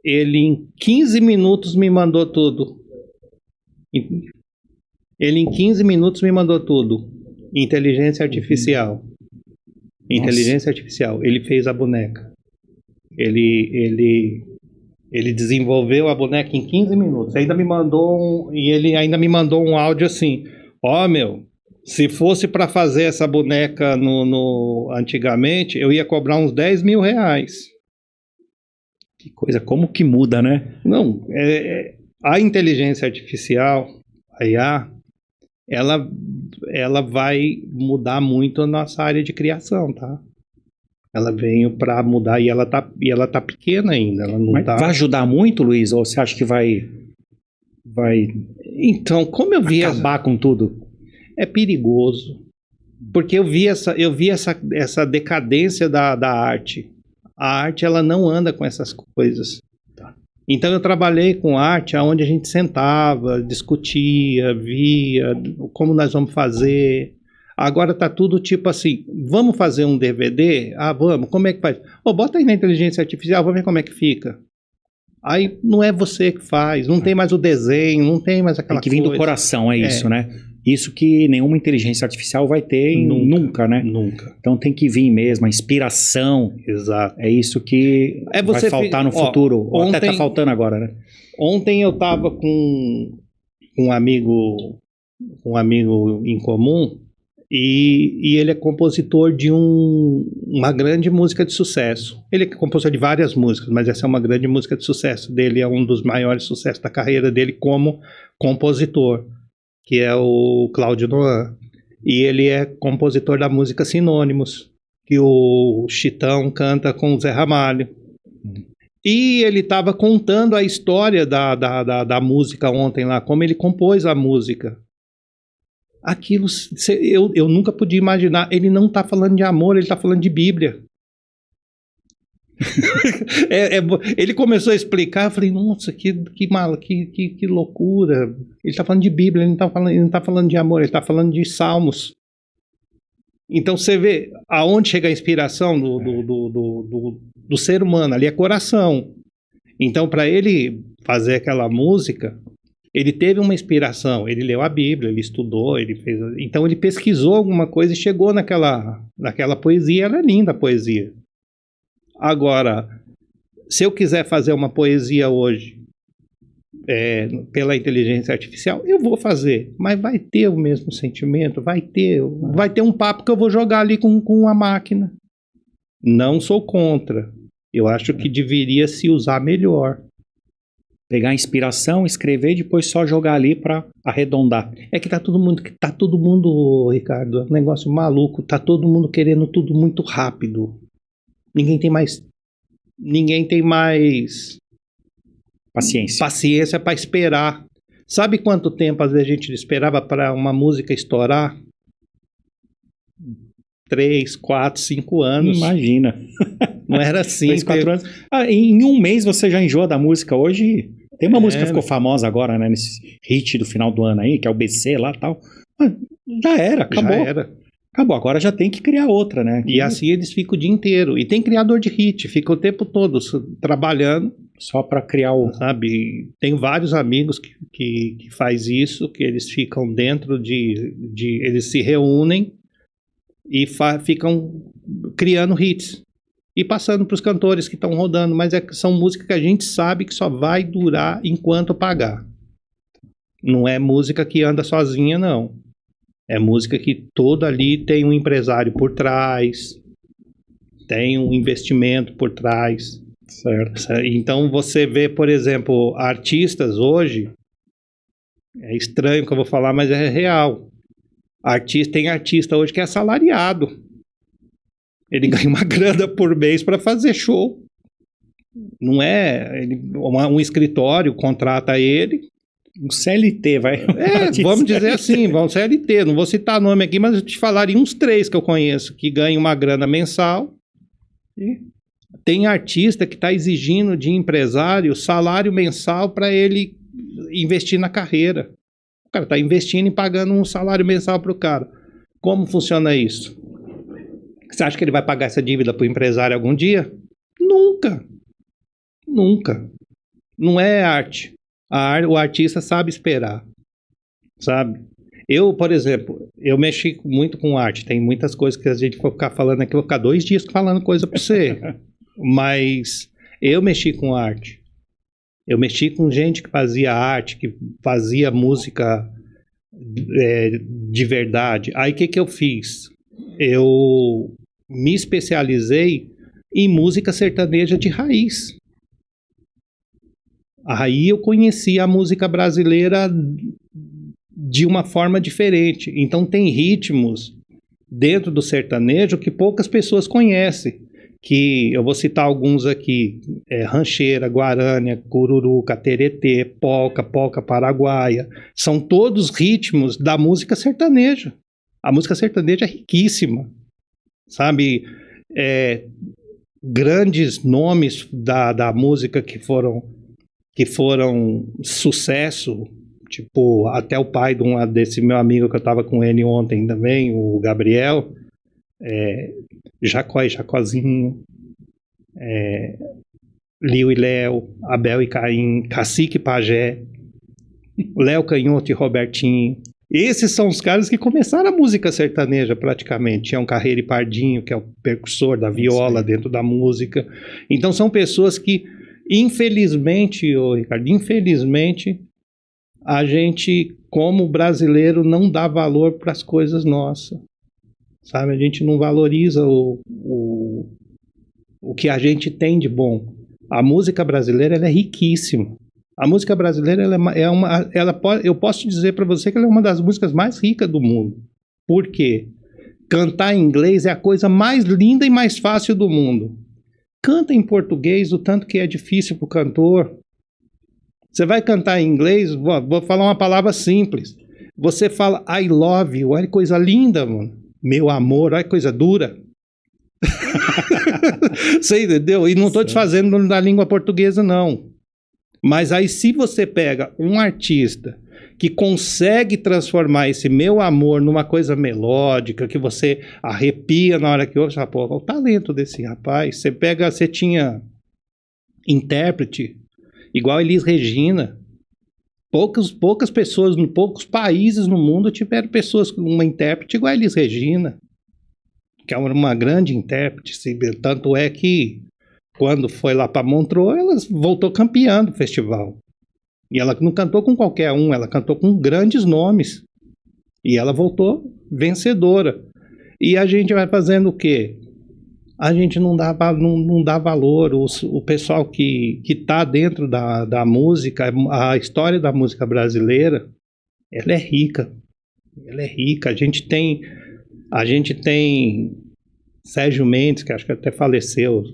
Ele em 15 minutos me mandou tudo. Inteligência artificial. Ele fez a boneca. Ele desenvolveu a boneca em 15 minutos. Ele ainda me mandou um áudio assim: se fosse para fazer essa boneca antigamente, eu ia cobrar uns R$10 mil. Que coisa, como que muda, né? Não, a inteligência artificial, a IA, ela vai mudar muito a nossa área de criação, tá? Ela veio para mudar e ela tá pequena ainda. Ela não tá... Vai ajudar muito, Luiz? Ou você acha que vai então, como eu vi acabar com tudo? É perigoso. Porque eu vi essa decadência da arte. A arte, ela não anda com essas coisas. Então eu trabalhei com arte onde a gente sentava, discutia, via como nós vamos fazer. Agora tá tudo tipo assim, vamos fazer um DVD? Vamos, como é que faz? Bota aí na inteligência artificial, vamos ver como é que fica. Aí não é você que faz, não tem mais o desenho, não tem mais aquela coisa. Tem que vir do coração, isso, né? Isso que nenhuma inteligência artificial vai ter nunca, né? Nunca. Então tem que vir mesmo, a inspiração. Exato. É isso que vai faltar no futuro. Ontem, até tá faltando agora, né? Ontem eu tava com um amigo em comum e ele é compositor de uma grande música de sucesso. Ele é compositor de várias músicas, mas essa é uma grande música de sucesso dele, é um dos maiores sucessos da carreira dele como compositor, que é o Cláudio Noan. E ele é compositor da música Sinônimos, que o Chitão canta com o Zé Ramalho. E ele estava contando a história da música ontem lá, como ele compôs a música. Aquilo, eu nunca podia imaginar. Ele não está falando de amor, ele está falando de Bíblia. Ele começou a explicar, eu falei, nossa, que loucura. Ele está falando de Bíblia, ele não tá falando de amor, ele está falando de Salmos. Então você vê aonde chega a inspiração do ser humano, ali é coração. Então para ele fazer aquela música, ele teve uma inspiração, ele leu a Bíblia, ele estudou, então ele pesquisou alguma coisa e chegou naquela poesia. Ela é linda a poesia. Agora, se eu quiser fazer uma poesia hoje pela inteligência artificial, eu vou fazer, mas vai ter o mesmo sentimento, vai ter um papo que eu vou jogar ali com a máquina. Não sou contra. Eu acho que deveria se usar melhor. Pegar a inspiração, escrever e depois só jogar ali para arredondar. É que tá todo mundo, Ricardo, um negócio maluco, tá todo mundo querendo tudo muito rápido. Ninguém tem mais paciência para esperar. Sabe quanto tempo às vezes a gente esperava para uma música estourar? 3, 4, 5 anos. Imagina. Não era assim. 3, 4 anos. Em um mês você já enjoa da música. Hoje tem uma música que ficou famosa agora, né? Nesse hit do final do ano aí, que é o BC lá e tal. Já era, acabou. Já era. Acabou, agora já tem que criar outra, né? E assim eles ficam o dia inteiro. E tem criador de hit, fica o tempo todo trabalhando. Só para criar o... Sabe, tem vários amigos que faz isso, que eles ficam dentro eles se reúnem e ficam criando hits. E passando para os cantores que estão rodando, mas são músicas que a gente sabe que só vai durar enquanto pagar. Não é música que anda sozinha, não. É música que toda ali tem um empresário por trás, tem um investimento por trás. Certo. Então você vê, por exemplo, artistas hoje, é estranho que eu vou falar, mas é real. Tem artista hoje que é assalariado. Ele ganha uma grana por mês para fazer show. Não é... um escritório contrata ele. Um CLT, vai. Vamos dizer assim, vamos CLT. Não vou citar nome aqui, mas eu te falaria uns 3 que eu conheço, que ganham uma grana mensal. E tem artista que está exigindo de empresário salário mensal para ele investir na carreira. O cara está investindo e pagando um salário mensal para o cara. Como funciona isso? Você acha que ele vai pagar essa dívida para o empresário algum dia? Nunca. Nunca. Não é arte. O artista sabe esperar, sabe? Eu, por exemplo, eu mexi muito com arte. Tem muitas coisas que a gente for ficar falando aqui, eu vou ficar 2 dias falando coisa para você. Mas eu mexi com arte. Eu mexi com gente que fazia arte, que fazia música de verdade. Aí o que eu fiz? Eu me especializei em música sertaneja de raiz. Aí eu conheci a música brasileira de uma forma diferente. Então tem ritmos dentro do sertanejo que poucas pessoas conhecem. Que eu vou citar alguns aqui: rancheira, guarânia, cururuca, teretê, polca paraguaia. São todos ritmos da música sertaneja. A música sertaneja é riquíssima, sabe? Grandes nomes da música que foram sucesso, tipo, até o pai desse meu amigo que eu estava com ele ontem também, o Gabriel, Jacó e Jacozinho, Liu e Léo, Abel e Caim, Cacique e Pajé, Léo Canhoto e Robertinho. Esses são os caras que começaram a música sertaneja praticamente. Tinha um Carreiro e Pardinho, que é o percussor da viola dentro da música. Então são pessoas que, infelizmente, Ricardo, a gente, como brasileiro, não dá valor para as coisas nossas. Sabe? A gente não valoriza o que a gente tem de bom. A música brasileira, ela é riquíssima. A música brasileira, eu posso dizer para você que ela é uma das músicas mais ricas do mundo. Por quê? Cantar em inglês é a coisa mais linda e mais fácil do mundo. Canta em português o tanto que é difícil para o cantor. Você vai cantar em inglês, vou falar uma palavra simples. Você fala I love you, olha que coisa linda, mano. Meu amor, olha que coisa dura. Você entendeu? E não estou te fazendo na língua portuguesa, não. Mas aí se você pega um artista que consegue transformar esse meu amor numa coisa melódica, que você arrepia na hora que ouve, você fala, pô, o talento desse rapaz. Você tinha intérprete, igual Elis Regina. Poucas pessoas, em poucos países no mundo tiveram pessoas com uma intérprete igual a Elis Regina, que é uma grande intérprete. Tanto é que, quando foi lá para Montreux, ela voltou campeã do festival. E ela não cantou com qualquer um, ela cantou com grandes nomes. E ela voltou vencedora. E a gente vai fazendo o quê? A gente não dá valor. O pessoal que está dentro da música, a história da música brasileira, ela é rica. Ela é rica. A gente tem Sérgio Mendes, que acho que até faleceu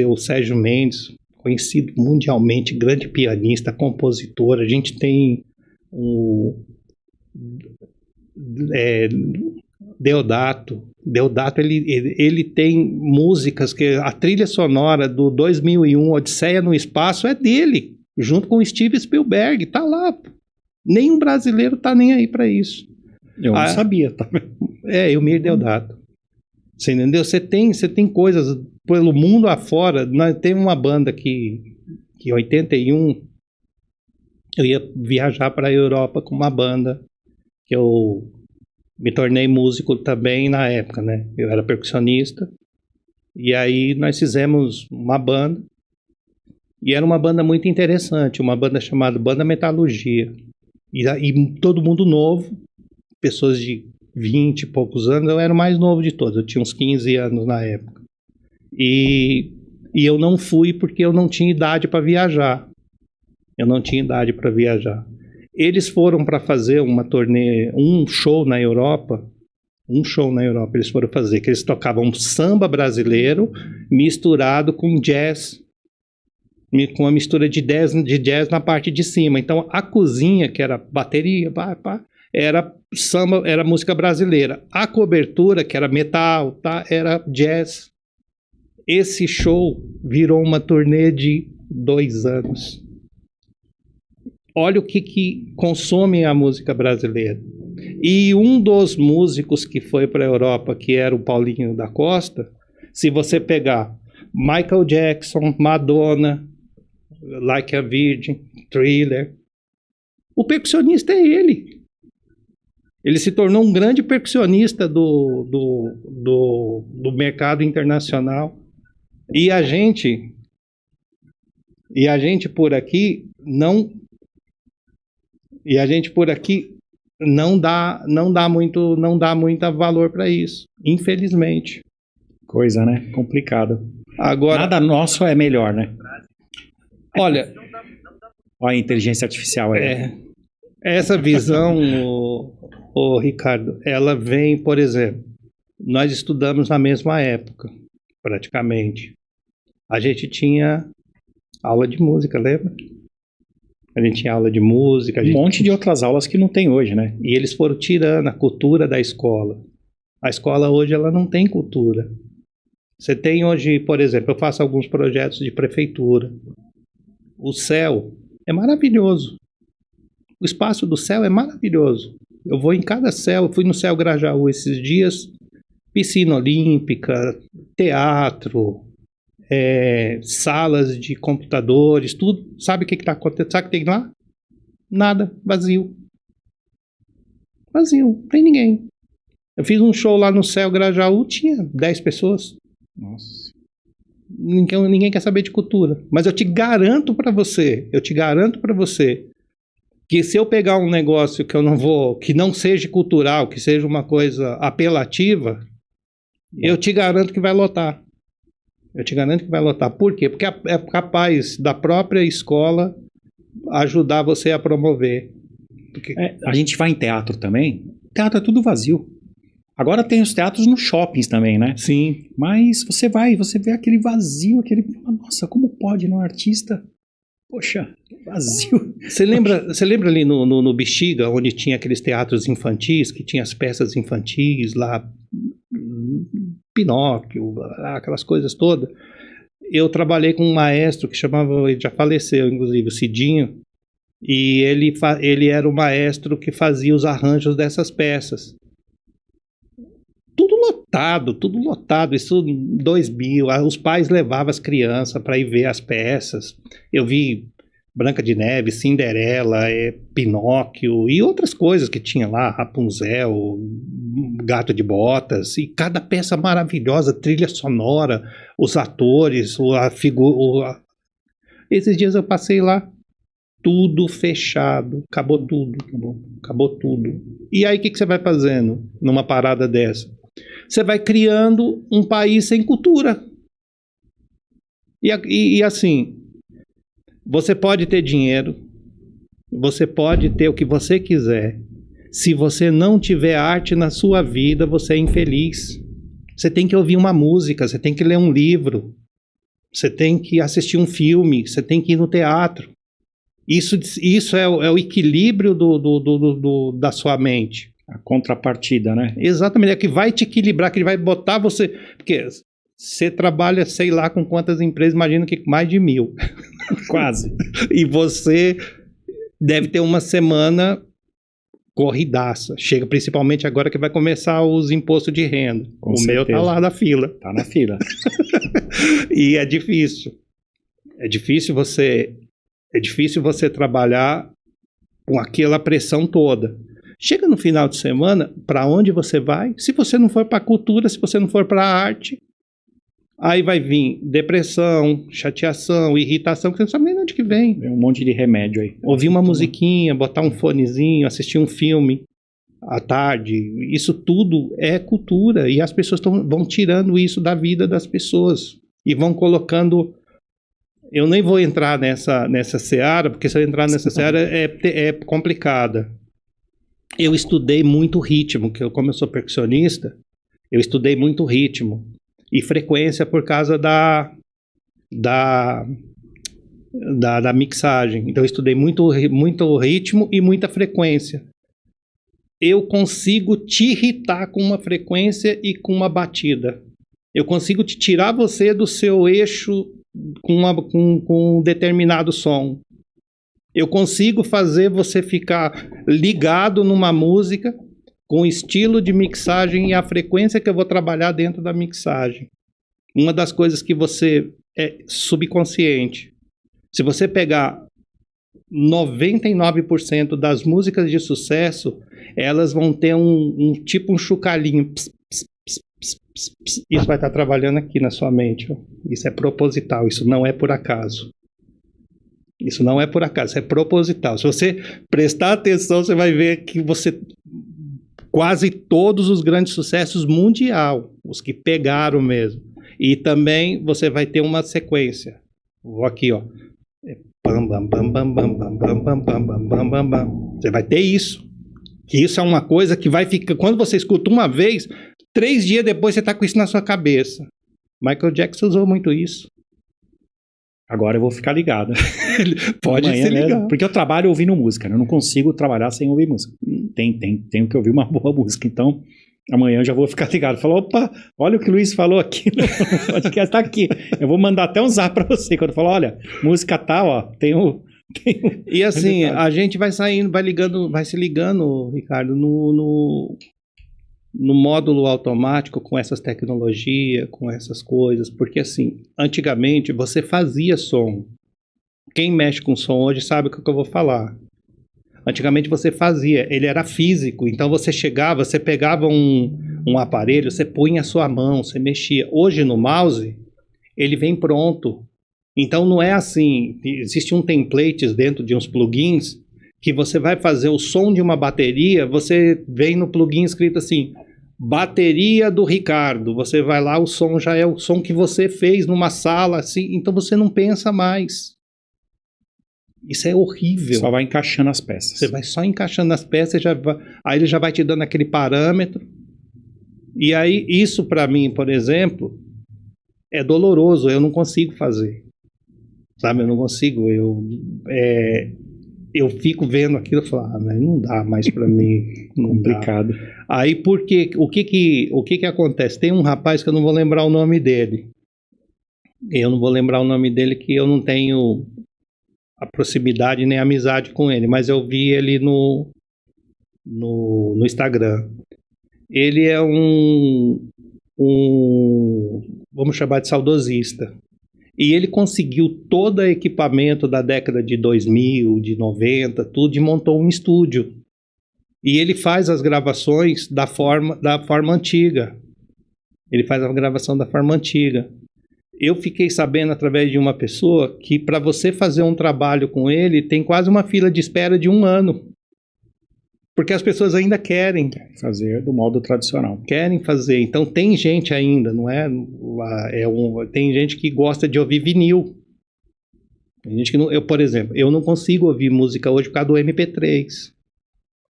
o Sérgio Mendes, conhecido mundialmente, grande pianista, compositor. A gente tem o Deodato, ele tem músicas que a trilha sonora do 2001, Odisseia no Espaço, é dele, junto com o Steven Spielberg, tá lá. Nenhum brasileiro tá nem aí para isso. Eu não sabia, tá? Eumir Deodato. Você entendeu? Você tem coisas pelo mundo afora. Nós teve uma banda que em 81 eu ia viajar para a Europa com uma banda que eu me tornei músico também na época, né? Eu era percussionista. E aí nós fizemos uma banda. E era uma banda muito interessante, uma banda chamada Banda Metalurgia. E todo mundo novo, pessoas de 20 e poucos anos. Eu era o mais novo de todos, eu tinha uns 15 anos na época. E eu não fui porque eu não tinha idade para viajar. Eles foram para fazer uma turnê, um show na Europa. Eles foram fazer, que eles tocavam samba brasileiro misturado com jazz, com uma mistura de jazz na parte de cima. Então a cozinha, que era bateria, era samba, era música brasileira. A cobertura, que era metal, era jazz. Esse show virou uma turnê de 2 anos. Olha o que consome a música brasileira. E um dos músicos que foi para a Europa, que era o Paulinho da Costa, se você pegar Michael Jackson, Madonna, Like a Virgin, Thriller, o percussionista é ele. Ele se tornou um grande percussionista do mercado internacional. E a gente por aqui não dá muito valor para isso, infelizmente. Coisa, né? Complicado. Agora, nada nosso é melhor, né? Olha, a inteligência artificial essa visão, o Ricardo, ela vem, por exemplo, nós estudamos na mesma época, praticamente. A gente tinha aula de música, lembra? A gente tinha aula de música. Um monte de outras aulas que não tem hoje, né? E eles foram tirando a cultura da escola. A escola hoje, ela não tem cultura. Você tem hoje, por exemplo, eu faço alguns projetos de prefeitura. O céu é maravilhoso. O espaço do céu é maravilhoso. Eu vou em cada céu, eu fui no Céu Grajaú esses dias, piscina olímpica, teatro, salas de computadores, tudo. Sabe o que está acontecendo? Sabe o que tem lá? Nada, vazio. Vazio, não tem ninguém. Eu fiz um show lá no Céu Grajaú, tinha 10 pessoas. Nossa. Ninguém quer saber de cultura. Mas eu te garanto para você, que se eu pegar um negócio que não seja cultural, que seja uma coisa apelativa, eu te garanto que vai lotar. Por quê? Porque é capaz da própria escola ajudar você a promover. A gente vai em teatro também, teatro é tudo vazio. Agora tem os teatros nos shoppings também, né? Sim. Mas você vê aquele vazio, nossa, como pode, não, artista? Poxa, vazio. Você lembra ali no Bexiga, onde tinha aqueles teatros infantis, que tinha as peças infantis lá, Pinóquio, aquelas coisas todas? Eu trabalhei com um maestro que chamava, ele já faleceu, inclusive, o Cidinho, e ele era o maestro que fazia os arranjos dessas peças. Tudo lotado, isso em 2000, os pais levavam as crianças para ir ver as peças. Eu vi Branca de Neve, Cinderela, Pinóquio e outras coisas que tinha lá, Rapunzel, Gato de Botas, e cada peça maravilhosa, trilha sonora, os atores, a figura. Esses dias eu passei lá, tudo fechado, acabou tudo. E aí o que você vai fazendo numa parada dessa? Você vai criando um país sem cultura. E assim, você pode ter dinheiro, você pode ter o que você quiser. Se você não tiver arte na sua vida, você é infeliz. Você tem que ouvir uma música, você tem que ler um livro, você tem que assistir um filme, você tem que ir no teatro. Isso é o equilíbrio da sua mente. A contrapartida, né? Exatamente, é que vai te equilibrar, que vai botar você... Porque você trabalha, sei lá, com quantas empresas, imagino que mais de 1000. Quase. E você deve ter uma semana corridaça. Chega principalmente agora que vai começar os impostos de renda. Com o certeza. Meu tá lá na fila. Tá na fila. E é difícil. É difícil você trabalhar com aquela pressão toda. Chega no final de semana, para onde você vai? Se você não for para a cultura, se você não for para a arte, aí vai vir depressão, chateação, irritação, que você não sabe nem de onde que vem. É um monte de remédio aí. Ouvir uma musiquinha, botar um fonezinho, assistir um filme à tarde, isso tudo é cultura. E as pessoas vão tirando isso da vida das pessoas e vão colocando... Eu nem vou entrar nessa seara, porque se eu entrar nessa seara é complicada. Eu estudei muito ritmo, como eu sou percussionista, eu estudei muito ritmo e frequência por causa da mixagem. Então eu estudei muito ritmo e muita frequência. Eu consigo te irritar com uma frequência e com uma batida. Eu consigo te tirar você do seu eixo com um determinado som. Eu consigo fazer você ficar ligado numa música com o estilo de mixagem e a frequência que eu vou trabalhar dentro da mixagem. Uma das coisas que você é subconsciente. Se você pegar 99% das músicas de sucesso, elas vão ter um chocalhinho. Isso vai estar trabalhando aqui na sua mente. Ó. Isso é proposital, isso não é por acaso. Isso não é por acaso, isso é proposital. Se você prestar atenção, você vai ver que quase todos os grandes sucessos mundial, os que pegaram mesmo. E também você vai ter uma sequência. Vou aqui, ó. Bam, bam, bam, bam, bam, bam, bam, bam, bam, bam, bam, bam. Você vai ter isso. Que isso é uma coisa que vai ficar... Quando você escuta uma vez, 3 dias depois você está com isso na sua cabeça. Michael Jackson usou muito isso. Agora eu vou ficar ligado. Pode se ligar. Porque eu trabalho ouvindo música, né? Eu não consigo trabalhar sem ouvir música. Tenho que ouvir uma boa música. Então, amanhã eu já vou ficar ligado. Falar, opa, olha o que o Luiz falou aqui no podcast, tá aqui. Eu vou mandar até um zap pra você. Quando eu falar, olha, música tal, ó, E assim, a gente vai saindo, vai se ligando, Ricardo, no módulo automático com essas tecnologias, com essas coisas, porque assim, antigamente você fazia som. Quem mexe com som hoje sabe o que eu vou falar. Antigamente você fazia, ele era físico, então você chegava, você pegava um aparelho, você punha a sua mão, você mexia. Hoje no mouse, ele vem pronto. Então não é assim, existe um template dentro de uns plugins que você vai fazer o som de uma bateria, você vem no plugin escrito assim, bateria do Ricardo, você vai lá, o som já é o som que você fez numa sala, assim, então você não pensa mais. Isso é horrível. Só vai encaixando as peças. Você vai só encaixando as peças, aí ele já vai te dando aquele parâmetro, E aí, isso para mim, por exemplo, é doloroso, eu não consigo fazer. Sabe, eu não consigo, eu fico vendo aquilo e falo, mas não dá mais para mim. Complicado. Dá. Aí, o que acontece? Tem um rapaz que eu não vou lembrar o nome dele. Eu não vou lembrar o nome dele, que eu não tenho a proximidade nem a amizade com ele, mas eu vi ele no Instagram. Ele é vamos chamar de saudosista. E ele conseguiu todo o equipamento da década de 2000, de 90, tudo, e montou um estúdio. E ele faz as gravações da forma antiga. Ele faz a gravação da forma antiga. Eu fiquei sabendo através de uma pessoa que para você fazer um trabalho com ele, tem quase uma fila de espera de 1 ano. Porque as pessoas ainda querem fazer do modo tradicional. Querem fazer. Então tem gente ainda, não é? Tem gente que gosta de ouvir vinil. Tem gente que não, por exemplo, eu não consigo ouvir música hoje por causa do MP3.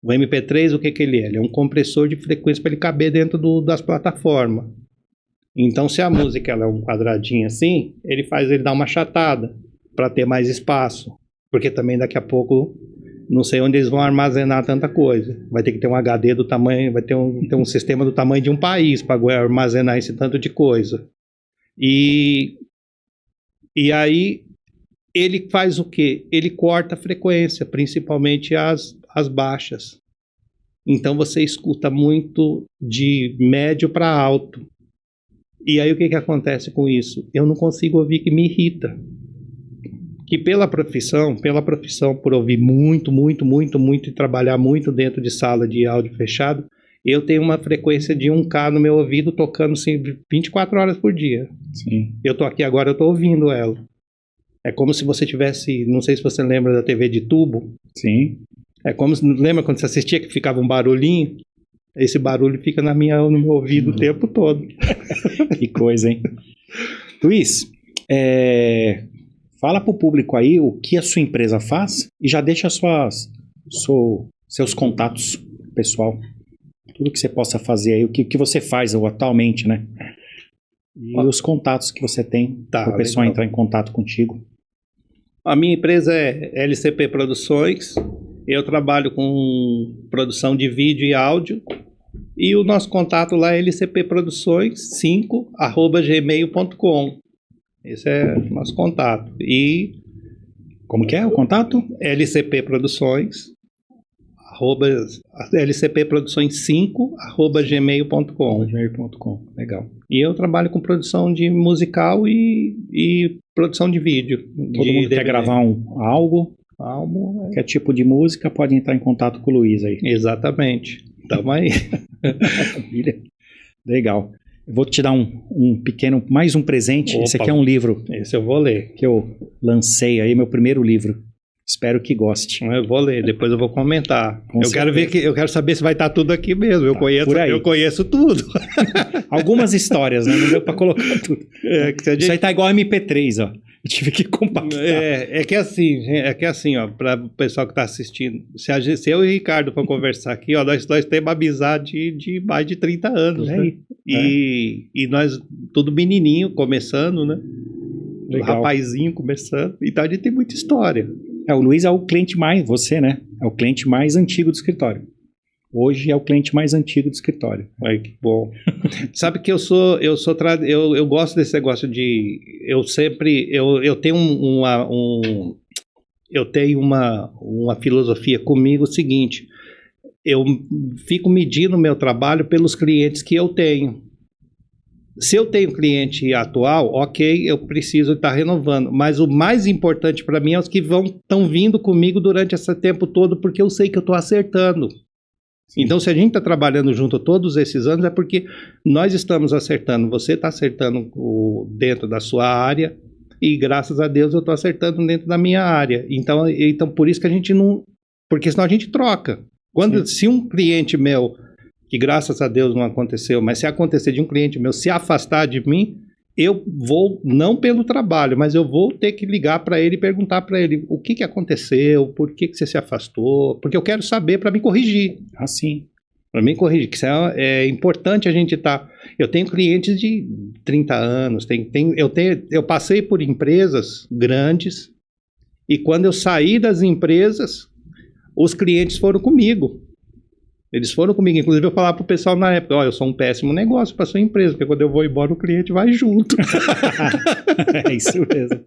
O MP3, o que ele é? Ele é um compressor de frequência para ele caber dentro das plataformas. Então, se a música ela é um quadradinho assim, ele dá uma achatada para ter mais espaço. Porque também daqui a pouco não sei onde eles vão armazenar tanta coisa. Vai ter que ter um HD do tamanho, vai ter um sistema do tamanho de um país para armazenar esse tanto de coisa. E aí ele faz o quê? Ele corta a frequência, principalmente as baixas. Então você escuta muito de médio para alto. E aí o que acontece com isso? Eu não consigo ouvir, que me irrita. Que pela profissão, por ouvir muito e trabalhar muito dentro de sala de áudio fechado, eu tenho uma frequência de 1K no meu ouvido tocando assim, 24 horas por dia. Sim. Eu tô aqui agora, eu tô ouvindo ela. É como se você tivesse, não sei se você lembra da TV de tubo. Sim. É como se, lembra quando você assistia que ficava um barulhinho? Esse barulho fica no meu ouvido o tempo todo. Que coisa, hein? Luiz, fala para o público aí o que a sua empresa faz e já deixa seus contatos, pessoal. Tudo que você possa fazer aí, o que você faz atualmente, né? E os contatos que você tem para o pessoal entrar em contato contigo. A minha empresa é LCP Produções. Eu trabalho com produção de vídeo e áudio. E o nosso contato lá é lcpproduções5@gmail.com. Esse é o nosso contato. E como que é o contato? lcpproduções5@gmail.com. Legal. E eu trabalho com produção de musical e produção de vídeo. Todo mundo quer gravar algo, qualquer tipo de música, pode entrar em contato com o Luiz aí. Exatamente. Tamo aí. Legal. Eu vou te dar mais um presente. Opa, esse aqui é um livro. Esse eu vou ler. Que eu lancei aí, meu primeiro livro. Espero que goste. Eu vou ler, depois eu vou comentar. Eu quero saber se vai estar tudo aqui mesmo. Eu conheço tudo. Algumas histórias, né? Não deu pra colocar tudo. Isso aí tá igual MP3, ó. Eu tive que compactar. É que assim, ó, para o pessoal que tá assistindo, se eu e o Ricardo for conversar aqui, ó, nós temos uma amizade de mais de 30 anos, né? E nós, tudo menininho, começando, né? Legal. Rapazinho começando. Então a gente tem muita história. O Luiz é o cliente você, né? É o cliente mais antigo do escritório. Hoje é o cliente mais antigo do escritório. Ai, que bom. Sabe que eu gosto desse negócio de... Eu tenho uma filosofia comigo seguinte. Eu fico medindo o meu trabalho pelos clientes que eu tenho. Se eu tenho cliente atual, ok, eu preciso estar renovando. Mas o mais importante para mim é os que estão vindo comigo durante esse tempo todo, porque eu sei que eu estou acertando. Sim. Então, se a gente está trabalhando junto todos esses anos, é porque nós estamos acertando. Você está acertando dentro da sua área e, graças a Deus, eu estou acertando dentro da minha área. Então, por isso que a gente não... Porque senão a gente troca. Se um cliente meu... que graças a Deus não aconteceu, mas se acontecer de um cliente meu se afastar de mim, eu vou, não pelo trabalho, mas eu vou ter que ligar para ele e perguntar para ele o que aconteceu, por que você se afastou, porque eu quero saber para me corrigir. Assim. Para mim, corrigir, que isso é importante a gente estar... Eu tenho clientes de 30 anos, eu passei por empresas grandes e quando eu saí das empresas, os clientes foram comigo. Eles foram comigo. Inclusive, eu falava pro pessoal na época, eu sou um péssimo negócio para sua empresa, porque quando eu vou embora, o cliente vai junto. É isso mesmo.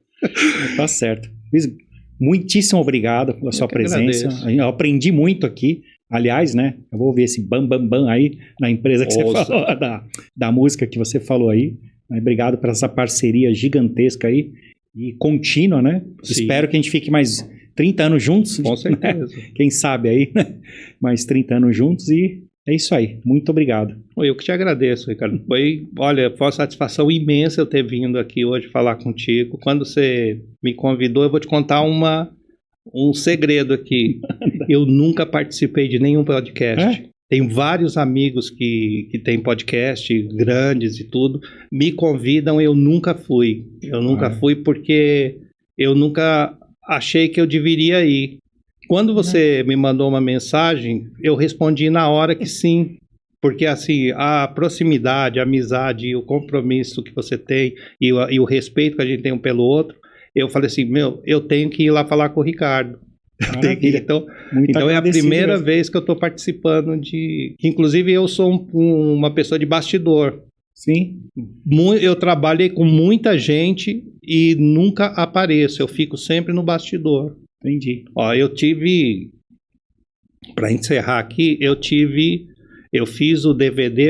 Tá certo. Luiz, muitíssimo obrigado pela sua presença. Eu aprendi muito aqui. Aliás, né, eu vou ver esse bam, bam, bam aí na empresa que você falou, da música que você falou aí. Obrigado por essa parceria gigantesca aí e contínua, né? Sim. Espero que a gente fique mais 30 anos juntos. Com certeza. Né? Quem sabe aí, né? Mais 30 anos juntos e é isso aí. Muito obrigado. Eu que te agradeço, Ricardo. Foi uma satisfação imensa eu ter vindo aqui hoje falar contigo. Quando você me convidou, eu vou te contar um segredo aqui. Eu nunca participei de nenhum podcast. Tenho vários amigos que têm podcast grandes e tudo. Me convidam, eu nunca fui. Eu nunca fui porque eu nunca achei que eu deveria ir. Quando você me mandou uma mensagem, eu respondi na hora que sim. Porque assim, a proximidade, a amizade, o compromisso que você tem e o respeito que a gente tem um pelo outro, eu falei assim, eu tenho que ir lá falar com o Ricardo. Então é a primeira vez que eu estou participando inclusive eu sou uma pessoa de bastidor. Sim. Eu trabalhei com muita gente e nunca apareço, eu fico sempre no bastidor. Entendi. Para encerrar aqui, eu fiz o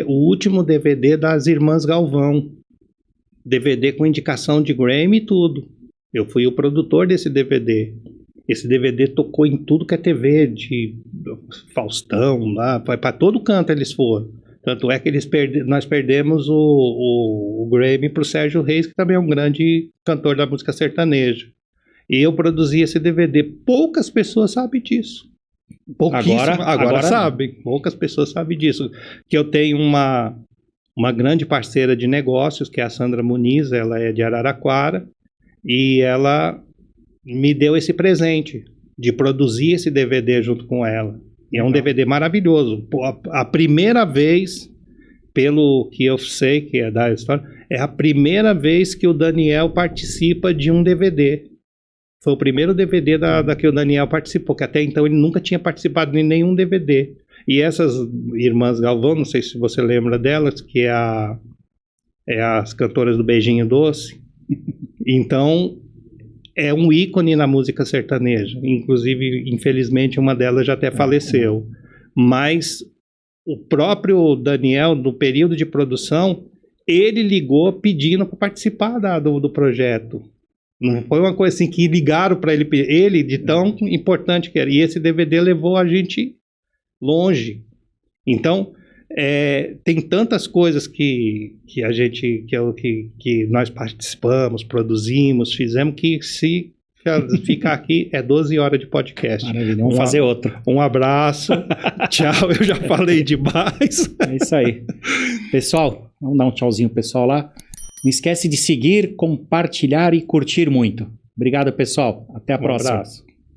último DVD das Irmãs Galvão. DVD com indicação de Grammy e tudo. Eu fui o produtor desse DVD. Esse DVD tocou em tudo que é TV, de Faustão, lá, para todo canto eles foram. Tanto é que nós perdemos o Grammy para o Sérgio Reis, que também é um grande cantor da música sertaneja. E eu produzi esse DVD. Poucas pessoas sabem disso. Agora sabem. Poucas pessoas sabem disso. Que eu tenho uma grande parceira de negócios, que é a Sandra Muniz, ela é de Araraquara, e ela me deu esse presente de produzir esse DVD junto com ela. E é um DVD maravilhoso. A primeira vez, pelo que eu sei que é da história, é a primeira vez que o Daniel participa de um DVD. Foi o primeiro DVD da que o Daniel participou, que até então ele nunca tinha participado de nenhum DVD. E essas Irmãs Galvão, não sei se você lembra delas, que é as cantoras do Beijinho Doce. Então, é um ícone na música sertaneja. Inclusive, infelizmente, uma delas já até faleceu. Mas o próprio Daniel, no período de produção, ele ligou pedindo para participar do projeto. Não foi uma coisa assim que ligaram para ele de tão importante que era. E esse DVD levou a gente longe. Então, tem tantas coisas que nós participamos, produzimos, fizemos, que se ficar aqui é 12 horas de podcast. Maravilha, vamos fazer outro. Um abraço, tchau, eu já falei demais. É isso aí. Pessoal, vamos dar um tchauzinho pro pessoal lá. Não esquece de seguir, compartilhar e curtir muito. Obrigado, pessoal. Até a próxima. Abraço.